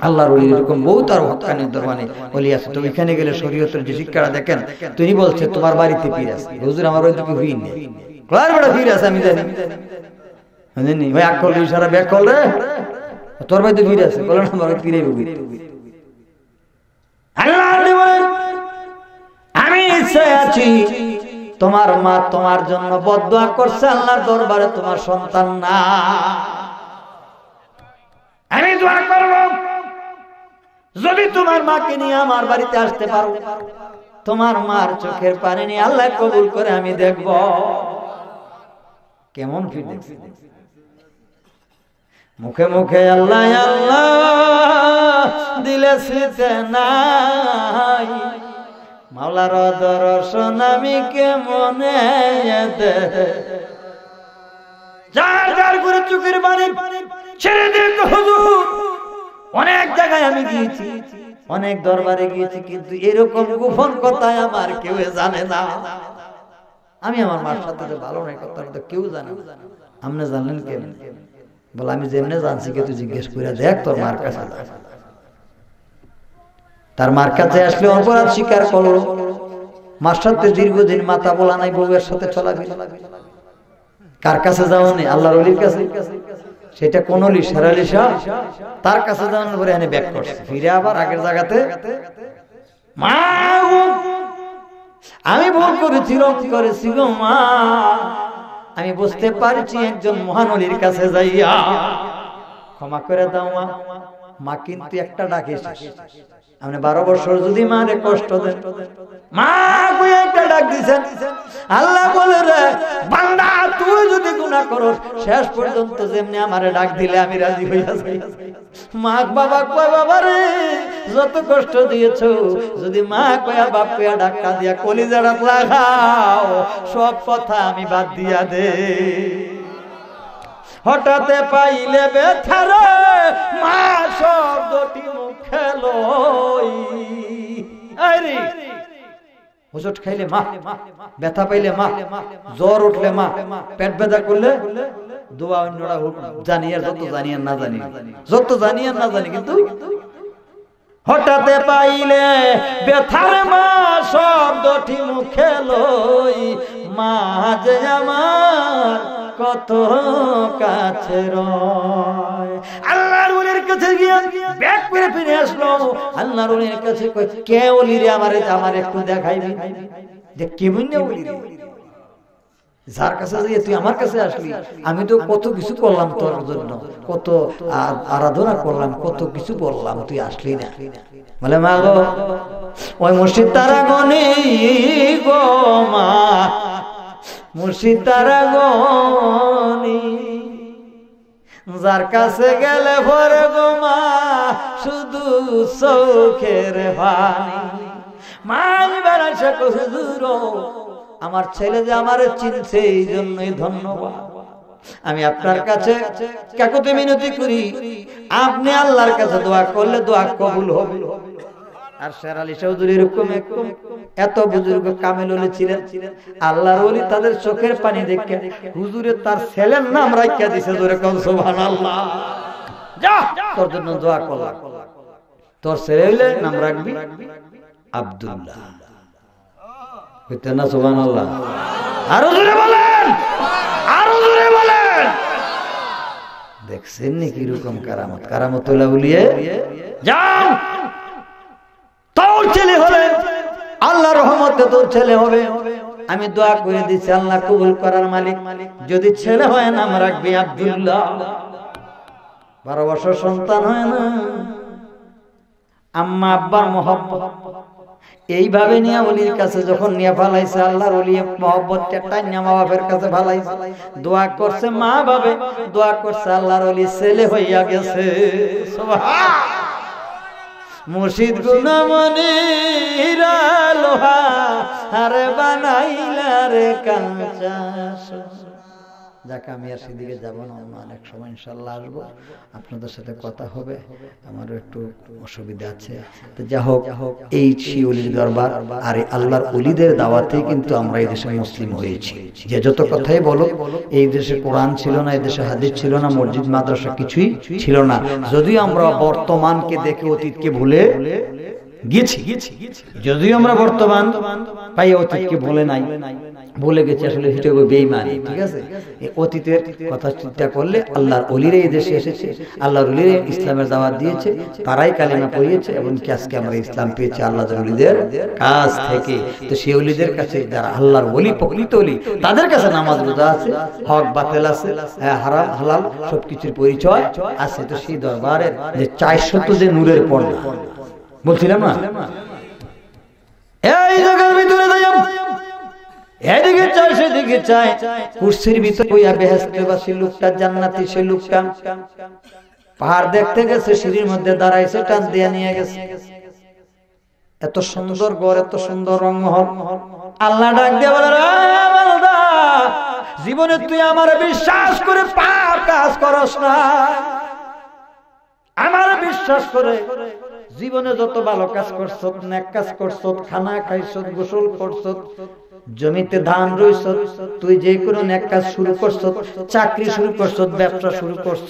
আল্লাহর ওলি এরকম বহুত আর হক্কানি দরবানি ওলি আছে। তো এখানে গেলে শরীয়তের যে শিক্ষাটা দেখেন, তিনি বলছে তোমার বাড়িতে পীর আছে, হুজুর আমার ওইদিকে পীর নেই, ক্লার বড় পীর আছে আমি জানি, জানি ভাই আকল ইশারা ব্যাক কল রে, তোর বাড়িতে পীর আছে, বলে না আমার পীরে বুবি। আমি ইচ্ছায় আছি, তোমার মা তোমার জন্য বদদোয়া করছে আল্লাহর দরবারে, তোমার সন্তান না, আমি দোয়া করব যদি তোমার মাকে নিয়ে আমার বাড়িতে আসতে পারো, তোমার মার চোখের পানি নিয়ে আল্লাহ কবুল করে আমি দেখব কেমন ফিরে। মুখে মুখে আল্লাহ আল্লাহ দিলে শীতে নাই, মাওলার দর্শন আমি কেমনে দে, যার যার করে চোখের পানি ছেড়ে দিয়ে হুজুর অনেক জায়গায় আমি গিয়েছি, অনেক দরবারে গিয়েছি, কিন্তু এরকম গোপন কথা আমার কেউ জানে না। আমি আমার মার সাথে যে ভালো নাই কথা তো কেউ জানে না। আপনি জানলেন কেন? বলে আমি যেমনে জানছি কে তুই জিজ্ঞেস করে দেখ তোর মার কাছে। তার মার কাছে আসলে অপরাধ স্বীকার করলো, মার সাথে দীর্ঘদিন মাথা বলা নাই, বউয়ের সাথে চলাফেরা। কার কাছে যাও নেই? আল্লাহর ওলির কাছে। সেটা কোন অলি? শেরালি শাহ। তার কাছে যাওয়ার পরে এনে ব্যাক করছে, ফিরে আবার আগের জায়গাতে। মা আমি ভুল করেছি গো মা, আমি বুঝতে পারছি একজন মহান অলির কাছে যাইয়া ক্ষমা করে দাও মা। মা কিন্তু একটা ডাকে, আপনি 12 বছর যদি মারে কষ্ট দেন, মা কই একটা ডাক দিছেন। আল্লাহ বলে রে বান্দা তুই যদি গুনাহ করস শেষ পর্যন্ত যেমনি আমারে ডাক দিলে আমি রাজি হইয়া যাই। মা বাবা কয় বাবা রে যত কষ্ট দিয়েছো, যদি মা কয়া বাপ কয়া ডাক্কা দিয়া কলিজাটা লাগাও, সব কথা আমি বাদ দিয়া দে। হঠাতে পাইলে ব্যথারে মা শব্দটি মুখে লই। আরে ওষুধ খাইলে মা, ব্যথা পাইলে মা, জ্বর উঠলে মা, পেট ব্যথা করলে দোয়া অন্যরা জানি আর যত জানি আর না জানি, কিন্তু হঠাতে পাইলে ব্যথারে মা শব্দটি মুখে লই। মা যে আমার কত কাছে রয়। আল্লাহর ওলির কাছে গিয়ে ব্যাক করে ফিরে আসলো। আল্লাহর ওলির কাছে কই কে ওলি রে আমার একটু দেখাইবি যে কেমন ওলি রে, যার কাছে যাই তুই আমার কাছে আসলি। আমি তো কত কিছু করলাম তোর জন্য, কত আরাধনা করলাম, কত কিছু বললাম, তুই আসলি না। বলে মা গো ওই মুর্শিদ তারা গনি গো মা, মুর্শিদ তারা গনি, যার কাছে গেলে ভরে গো মা শুধু চোখের পানি। মা বেড়াইছে হুজুর আমার ছেলে যে আমারে চিনছে এই জন্যই ধন্যবাদ। আমি আপনার কাছে কাকুতি মিনতি করি, আপনি আল্লাহর কাছে দোয়া করলে দোয়া কবুল হবে। আর শের আলী চৌধুরী এরকম এত বুজুর্গ কামেল ওলি ছিলেন, আল্লাহর ওলি তাদের চোখের পানি দেখে হুজুরে তার ছেলের নাম রাখিয়া দিছে, জোরে কোন সুবহানাল্লাহ। যা তোর জন্য দোয়া করলাম, তোর ছেলে হইলে নাম রাখবি আব্দুল্লাহ। বুঝতেন না? সুবহানাল্লাহ। আরো জোরে বলেন, আরো জোরে বলেন। দেখছেন নি কিরকম কারামত? কারামত উলিয়ে যান। তোর ছেলে হবে আল্লাহর রহমতে, তোর ছেলে হবে। আমি দোয়া করে দিছি আল্লাহ কবুল করার মালিক। যদি ছেলে হয় নাম রাখবি আব্দুল্লাহ। 12 বছর সন্তান হয় না, আম্মা আব্বার মহব্বত এইভাবে নিয়ে ওলির কাছে যখন নিয়ে ফালাইছে, আল্লাহর ওলি মহব্বতটা টাইনা মা বাপের কাছে ফালাইছে, দোয়া করছে মা বাবা, দোয়া করছে আল্লাহর ওলি ছেলে হইয়া গেছে। সুবহান। মুর্শিদ গুণমণি লোহা আরে বানাইলা রে কাঁচা। যাকে আমি আর সেদিকে যাবো না, অনেক সময় ইনশাল্লাহ আসবো, আপনাদের সাথে কথা হবে। আমারও একটু অসুবিধা আছে। তো যা হোক, এই শিউলির দরবার আর আল্লাহর ওলিদের দাওয়াতে কিন্তু আমরা এই দেশে মুসলিম হয়েছি। যে যত কথাই বলো, এই দেশে কোরআন ছিল না, এই দেশে হাদিস ছিল না, মসজিদ মাদ্রাসা কিছুই ছিল না। যদিও আমরা বর্তমানকে দেখে অতীতকে ভুলে গেছি, যদিও আমরা বর্তমান পাই অতীতকে ভুলে নাই, ভুলে গেছে, আসলে সেটা বেঈমানি। ঠিক আছে, এই অতীতের কথা চিন্তা করলে আল্লাহর ওলিরা এই দেশে এসেছে, আল্লাহর ওলিরা ইসলামের দাওয়াত দিয়েছে, তারাই কালিমা পড়িয়েছে, এবং কি আজকে আমরা ইসলাম পেয়েছি আল্লাহর ওলিদের কাছ থেকে। তো সেই ওলিদের কাছে যারা আল্লাহর ওলি, প্রকৃত ওলি, তাদের কাছে নামাজ রোজা আছে, হক বাতিল আছে, হারাম হালাল সবকিছুর পরিচয় আছে। তো সেই দরবারের যে 400 যে নূরের পর্দা বলছিলাম না, এই জায়গার ভিতরে এদিকে চাই সেদিকে চাই, কুরসির ভিতরে বইয়া বেহেশতবাসী লোকটা, জান্নাতি সে লোকটা পাহাড় দেখতে গেছে, সিঁড়ির মধ্যে দাঁড়াইছে, টান দিয়ে নিয়ে গেছে। এত সুন্দর ঘর, এত সুন্দর রংমহল। আল্লাহ ডাক দিয়ে বলে, বান্দা জীবনে তুই আমার বিশ্বাস করে পাপ কাজ করস না, আমার বিশ্বাস করে জীবনে যত ভালো কাজ করছ, নেক কাজ করছ, খানা খাইছ, গোসল করছ, জমিতে ধান রইছ, তুই যে কোনো নেক কাজ শুরু করছ, চাকরি শুরু করছ, ব্যবসা শুরু করছ,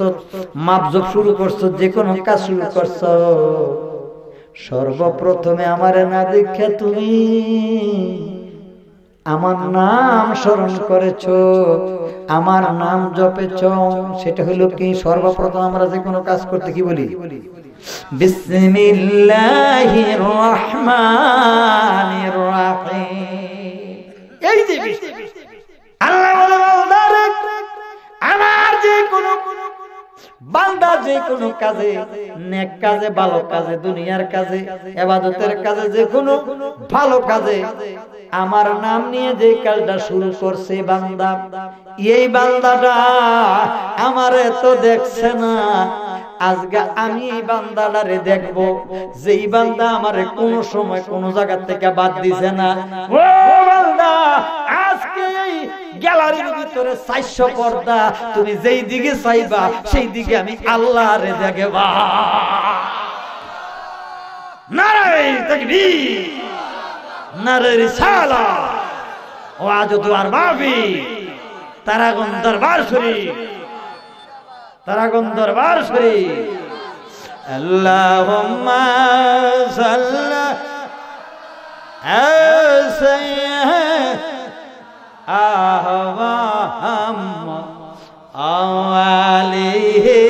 মাপজোপ শুরু করছ, যে কোনো কাজ শুরু করছ, সর্বপ্রথমে আমারে না দেখে তুমি আমার নাম স্মরণ করেছ, আমার নাম জপেছ। সেটা হলো কি, সর্বপ্রথম আমরা যে কোনো কাজ করতে কি বলি? বিসমিল্লাহির রহমানির রহিম। এই যে আল্লাহ বলে, আমার যে কোনো বান্দা যে কোনো কাজে, নেক কাজে, ভালো কাজে, দুনিয়ার কাজে, ইবাদতের কাজে, যে কোনো ভালো কাজে আমার নাম নিয়ে যে কাজটা শুরু করছে বান্দা, এই বান্দাটা আমারে তো দেখছে না, আজকে আমি এই বান্দাটারে দেখবো, যেই বান্দা আমারে কোনো সময় কোনো জায়গা থেকে বাদ দিছে না। ও বান্দা, আজকে এই গ্যালারির ভিতরে 400 পর্দা, তুমি যেই দিকে চাইবা সেই দিকে আমি আল্লাহরে দেখবা। নারে তাকবীর, নারে রিসালাত, ওয়াজ দুয়ার মাফি, তারাগণ দরবার শরীফ, তারাগণ দরবার শরীফ। আল্লাহুম্মা সাল্লি আলাইহি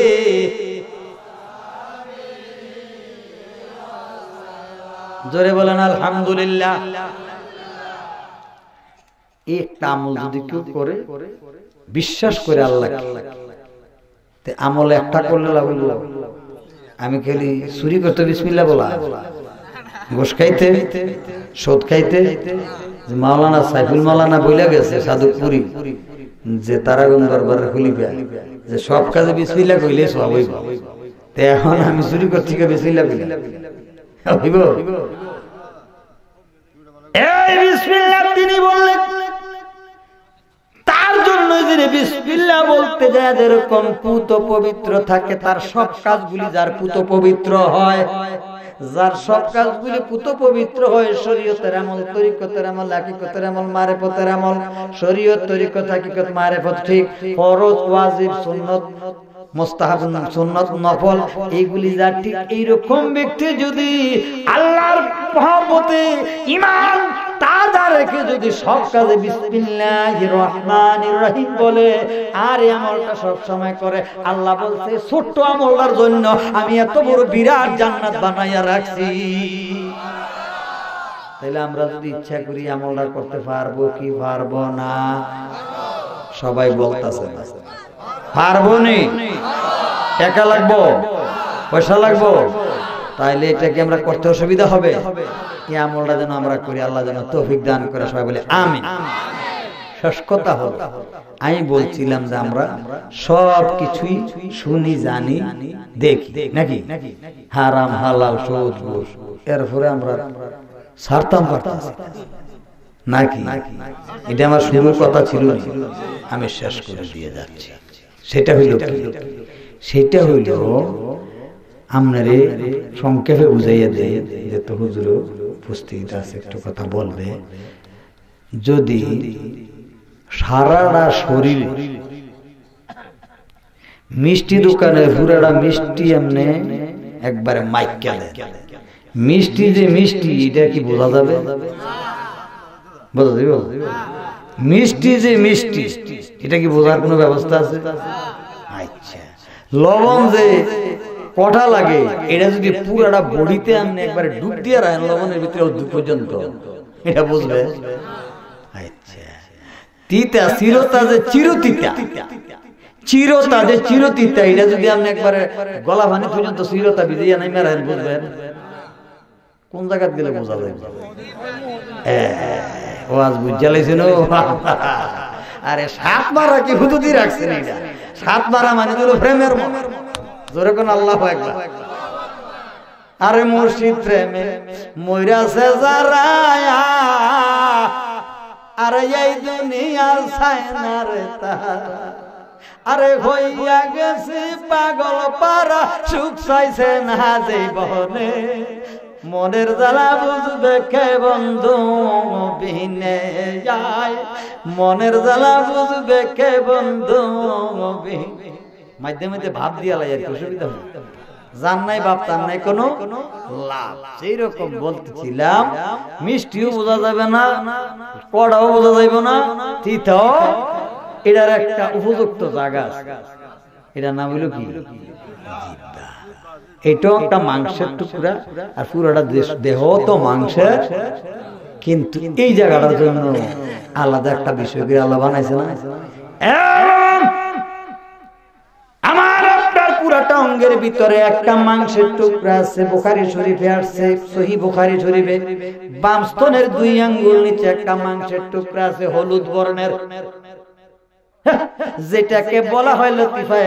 জোরে বলেন আলহামদুলিল্লাহ। একটা আমল যদি কেউ করে, বিশ্বাস করে আল্লাহ, আমল একটা করলে লাভ হইল। আমি খালি চুরি করতে বিসমিল্লাহ বলা, ঘুষ খাইতে, সুদ খাইতে, মাওলানা সাইফুল মাওলানা বইলা গেছে সাধুপুরি, যে তারাগণ দরবারের খলিফা, যে সব কাজে বিসমিল্লাহ কইলে সব হইব। তে এখন আমি চুরি করতে গিয়ে বিসমিল্লাহ কইলাম, হইব? এই বিসমিল্লাহ তিনি বললেন, তার জন্য যিনি বিসমিল্লাহ বলতে যায় যেরকম পুত পবিত্র থাকে, তার সব কাজগুলি যার পুত পবিত্র হয়, যার সব কাজগুলি পুত পবিত্র হয়, শরীয়তের আমল, তরিকতের আমল, হাকিকতের আমল, মারিফতের আমল, শরীয়ত, তরিকত, হাকিকত, মারিফত, ঠিক, ফরজ, ওয়াজিব, সুন্নত, মুস্তাহাব, সুন্নত, নফল, এইগুলি যার ঠিক, এইরকম ব্যক্তি যদি আল্লাহর মহব্বতে ঈমান তাজা রেখে যদি সব কাজে বিসমিল্লাহির রহমানির রহিম বলে, আর এই আমলটা সব সময় করে, আল্লাহ বলছে ছোট্ট আমলটার জন্য আমি এত বড় বিরাট জান্নাত বানাইয়া রাখছি। তাহলে আমরা যদি ইচ্ছা করি আমলটা করতে পারবো কি পারবো না? সবাই বলতাছে পারবো নি? টাকা লাগবো, পয়সা লাগবো, তাইলে এটাকে আমরা করতে অসুবিধা হবে। এই আমলটা যেন আমরা করি, আল্লাহ যেন তৌফিক দান করে। সবাই বলে আমিন। শেষ কথা হলো, আমি বলছিলাম যে আমরা সব কিছুই শুনি, জানি, দেখি, নাকি? হারাম হালাল সুদ ঘুষ, এরপরে আমরা ছাড়তাম পারতাম নাকি? এটা আমার শুরুর কথা ছিল, আমি শেষ করে দিয়ে যাচ্ছি। সেটা হইল, সেটা হইল আপনারে সংক্ষেপে বুঝাইয়া দেয় যে তো হুজুর উপস্থিত আছে, একটু কথা বলবে। যদি সারাটা শরীর মিষ্টি দোকানে পুরাটা মিষ্টি এমনি একবারে মাইকা দেয়, মিষ্টি যে মিষ্টি এটা কি বোঝা যাবে? বোঝা যাবে? মিষ্টি যে মিষ্টি এটা কি বোঝার কোনো ব্যবস্থা আছে? আচ্ছা, লবণ যে কটা লাগে এটা যদি পুরাটা বডিতে আপনি একবারে ডুব দিয়ে রাখেন লবণের ভিতরে অদ্ভুত পর্যন্ত, এটা বুঝবে? আচ্ছা, তিতা চিরতা যে চিরতিতা, চিরতা যে চিরতিতা, এটা যদি আপনি একবারে গলা ভানি পর্যন্ত চিরতা ভিজিয়ে নাই মারেন, বুঝবেন? কোন জায়গা গেলে বোঝা যায়? ও আজ বুঝা লাইছেন। আরে সাত মারা কি হুদুদি রাখছেন? এটা সাত মারা মানে হলো প্রেমের মত। জোরে কোন আল্লাহু আকবার। আরে মুর্শিদ প্রেমে মইরাছে যারা, আরে এই দুনিয়া চায় না রে তারা, আরে হইয়া গেছে পাগল পারা, সুখ চাইছে না যে বনে, মনের জ্বালা বুঝবে কে বন্ধু বিনে যায়, মনের জ্বালা বুঝবে কে বন্ধু বিনে। মাঝে মাঝে ভাব দিয়া লাই আর কি, অসুবিধা নেই। জান নাই বাপ তার নাই কোনো লাভ। সেই রকম বলতেছিলাম, মিষ্টিও বোঝা যাবে না, কড়াও বোঝা যাবে না, তিতাও। এটার একটা উপযুক্ত জায়গা আছে, এটার নাম হইল কি? এটাও একটা মাংসের টুকরা, আর পুরোটা দেহ তো মাংসের, কিন্তু এই জায়গাটার জন্য আলাদা একটা বিষয় করে আল্লাহ বানাইছে না। আমার আপনার পুরাটা অঙ্গের ভিতরে একটা মাংসের টুকরা আছে। বুখারী শরীফে আসছে, সহিহ বুখারী শরীফে, বাম স্তনের 2 আঙ্গুল নিচে একটা মাংসের টুকরা আছে হলুদ বর্ণের, যেটাকে বলা হয় লতিফা।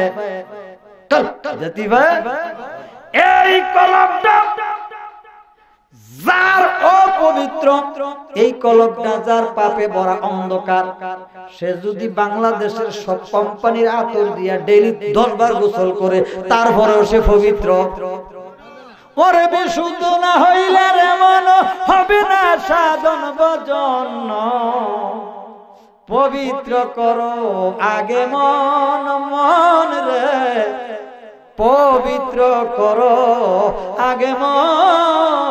লতিফা এই কলবটা যার অপবিত্র, এই কলবটা যার পাপে ভরা অন্ধকার, সে যদি বাংলাদেশের সব কোম্পানির আতর দিয়া ডেইলি 10 বার গোসল করে, তারপরেও সে পবিত্র। ওরে বিশুদ্ধ না হইলে এমন হবে না সাধন ভজন। পবিত্র করো আগে মন, মন রে পবিত্র করো আগে মন।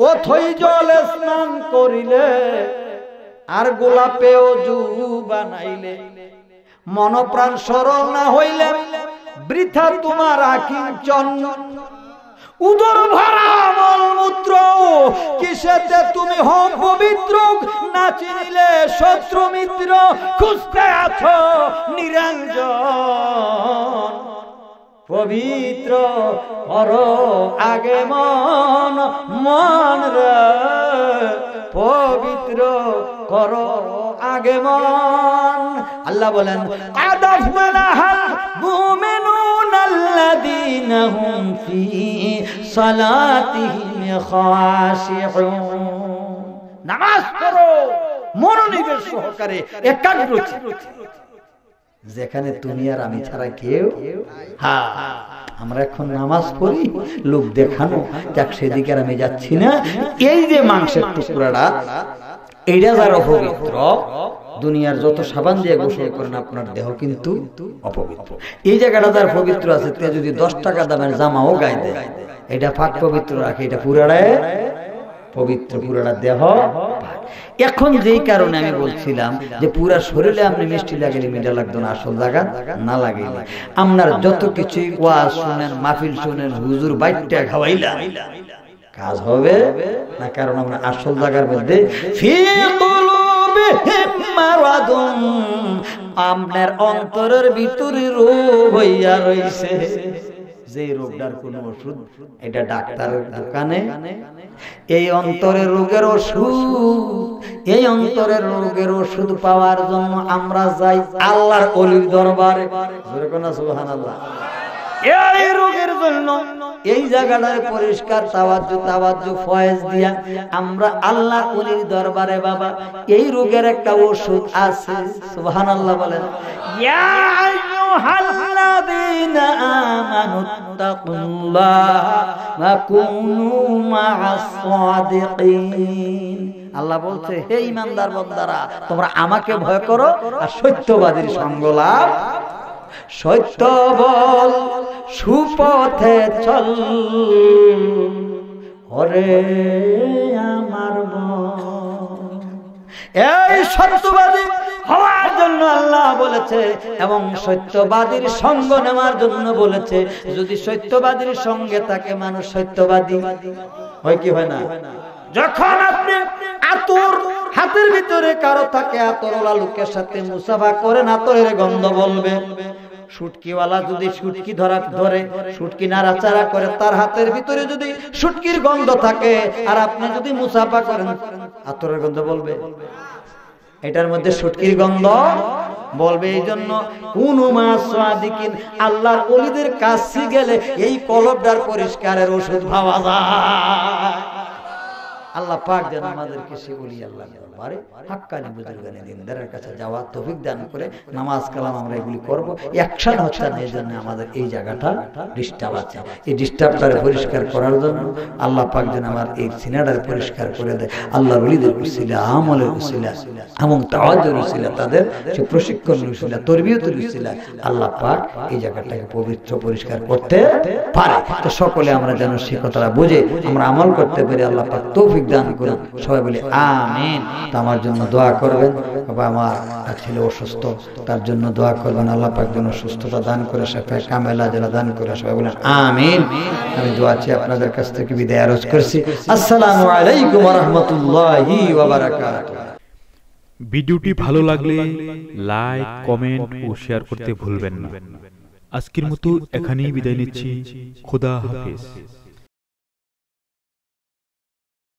অথই জলে স্নান করিলে আর গোলাপেও জু বানাইলে, মন প্রাণ সরল না হইলে বৃথা তোমার আকিঞ্চন। উদর ভরা মলমূত্র কিসেতে তুমি হও পবিত্র, না চিনিলে শত্রু মিত্র খুঁজতে আছো নিরঞ্জন। পবিত্র করো আগে মন, মন রে পবিত্র করো আগে মন। আল্লাহ বলেন আদাফনাহাল মুমিনুন আল্লাযীনা হুম ফি সালাতিহিম খাশিউন। নামাজ পড়ো মনোনিবেশ সহকারে, একাগ্র চিত্তে। যেখানে তুমি আর আমি ছাড়া কেউ, হ্যাঁ আমরা এখন নামাজ পড়ি লোক দেখানো, যাক সেদিকে আমি যাচ্ছি না। এই যে মাংসের টুকরাটা, এইটা যার অপবিত্র, দুনিয়ার যত সাবান দিয়ে গোসল করেন আপনার দেহ কিন্তু অপবিত্র। এই জায়গাটা যার পবিত্র আছে, তে যদি 10 টাকা দামের জামাও গায়ে দেয়, এটা পাক পবিত্র রাখে, এটা পুরাটায় পবিত্র, পুরাটা দেহ। এখন যেই কারণে আমি বলছিলাম যে পুরা শরীরে আপনি মিষ্টি লাগেনি, মিঠা লাগতো না, আসল জায়গা না লাগে। আপনার যত কিছু ওয়াজ শুনেন, মাহফিল শুনেন, হুজুর বাইটটা খাওয়াইলা, কাজ হবে না। কারণ আমরা আসল জায়গার মধ্যে ফি কুলুবিহিম মারাদুন, আপনার অন্তরের ভিতরে রোগ হইয়া রইছে। যে রোগটার কোন ওষুধ, এটা ডাক্তারের দোকানে। এই অন্তরের রোগের ওষুধ, এই অন্তরের রোগের ওষুধ পাওয়ার জন্য আমরা যাই আল্লাহর ওলির দরবারে। সুবহানাল্লাহ। এই রোগের জন্য এই জায়গাটায় পরিষ্কার তাওয়াজ্জু ফয়েজ দিয়া আমরা আল্লাহ ওলির দরবারে। বাবা এই রোগের একটা ওষুধ আছে। সুবহানাল্লাহ বলেন। ইয়া আইয়ুহাল্লাযীনা আমানুত্তাকুল্লাহা ওয়া কুনু মা'আস সাদিকিন। আল্লাহ বলছে, হে ঈমানদার বান্দারা, তোমরা আমাকে ভয় করো আর সত্যবাদীর সঙ্গ লাভ। সত্য বল, সুপথে চল, ওরে আমার মন। এই সত্যবাদী হওয়ার জন্য আল্লাহ বলেছে এবং সত্যবাদীর সঙ্গ নেওয়ার জন্য বলেছে। যদি সত্যবাদীর সঙ্গে থাকে মানুষ সত্যবাদী হয় কি হয় না? যখন আপনি আতর হাতের ভিতরে কারো থাকে, আতরওয়ালা লোকের সাথে মুসাফা করেন, আতরের গন্ধ বলবে। শুটকিওয়ালা যদি শুটকি ধরে, শুটকি নাড়াচাড়া করে, তার হাতের ভিতরে যদি শুটকির গন্ধ থাকে আর আপনি যদি মুসাফা করেন, আতরের গন্ধ বলবে। এটার মধ্যে শুটকির গন্ধ বলবে। এই জন্য কুনু মা'আস সাদিকিন, আল্লাহর ওলিদের কাছে গেলে এই কলবটার পরিষ্কারের ওষুধ পাওয়া যায়। আল্লাহ পাক যেন আমাদেরকে সে ওলি আল্লাহ দরবারে হাক্কানি বুজুর্গানে দিনদারের কাছে যাওয়ার তৌফিক দান করে। নামাজ কালাম আমরা এগুলি করব, অ্যাকশন হচ্ছে না, এই জন্য আমাদের এই জায়গাটা ডিস্টার্ব আছে। এই ডিস্টার্বটারে পরিষ্কার করার জন্য আল্লাহ পাক যেন আমার এই সিনাটারে পরিষ্কার করে দেয়। আল্লাহর ওলিদের উসিলা, আমলের উসিলা এবং তাওয়াজ্জুর উসিলা, তাদের সে প্রশিক্ষণের উসিলা, তরবিয়তের উসিলা আল্লাহ পাক এই জায়গাটাকে পবিত্র পরিষ্কার করতে পারে। তো সকলে আমরা যেন সে কথাটা বুঝে আমরা আমল করতে পারি। আল্লাহ পাক তৌফিক দান করুন। সবাই বলি আমিন। তো আমার জন্য দোয়া করবেন। বাবা আমার ছেলে অসুস্থ, তার জন্য দোয়া করবেন। আল্লাহ পাক যেন সুস্থতা দান করে, শাফায়ে কামেলা যেন দান করে। সবাই বলেন আমিন। আমি দোয়া চাই আপনাদের কাছ থেকে বিদায় আরজ করছি। আসসালামু আলাইকুম ওয়া রাহমাতুল্লাহি ওয়া বারাকাতুহু। ভিডিওটি ভালো লাগলে লাইক, কমেন্ট ও শেয়ার করতে ভুলবেন না। আজকের মতো এখানেই বিদায় নিচ্ছি। খোদা হাফেজ।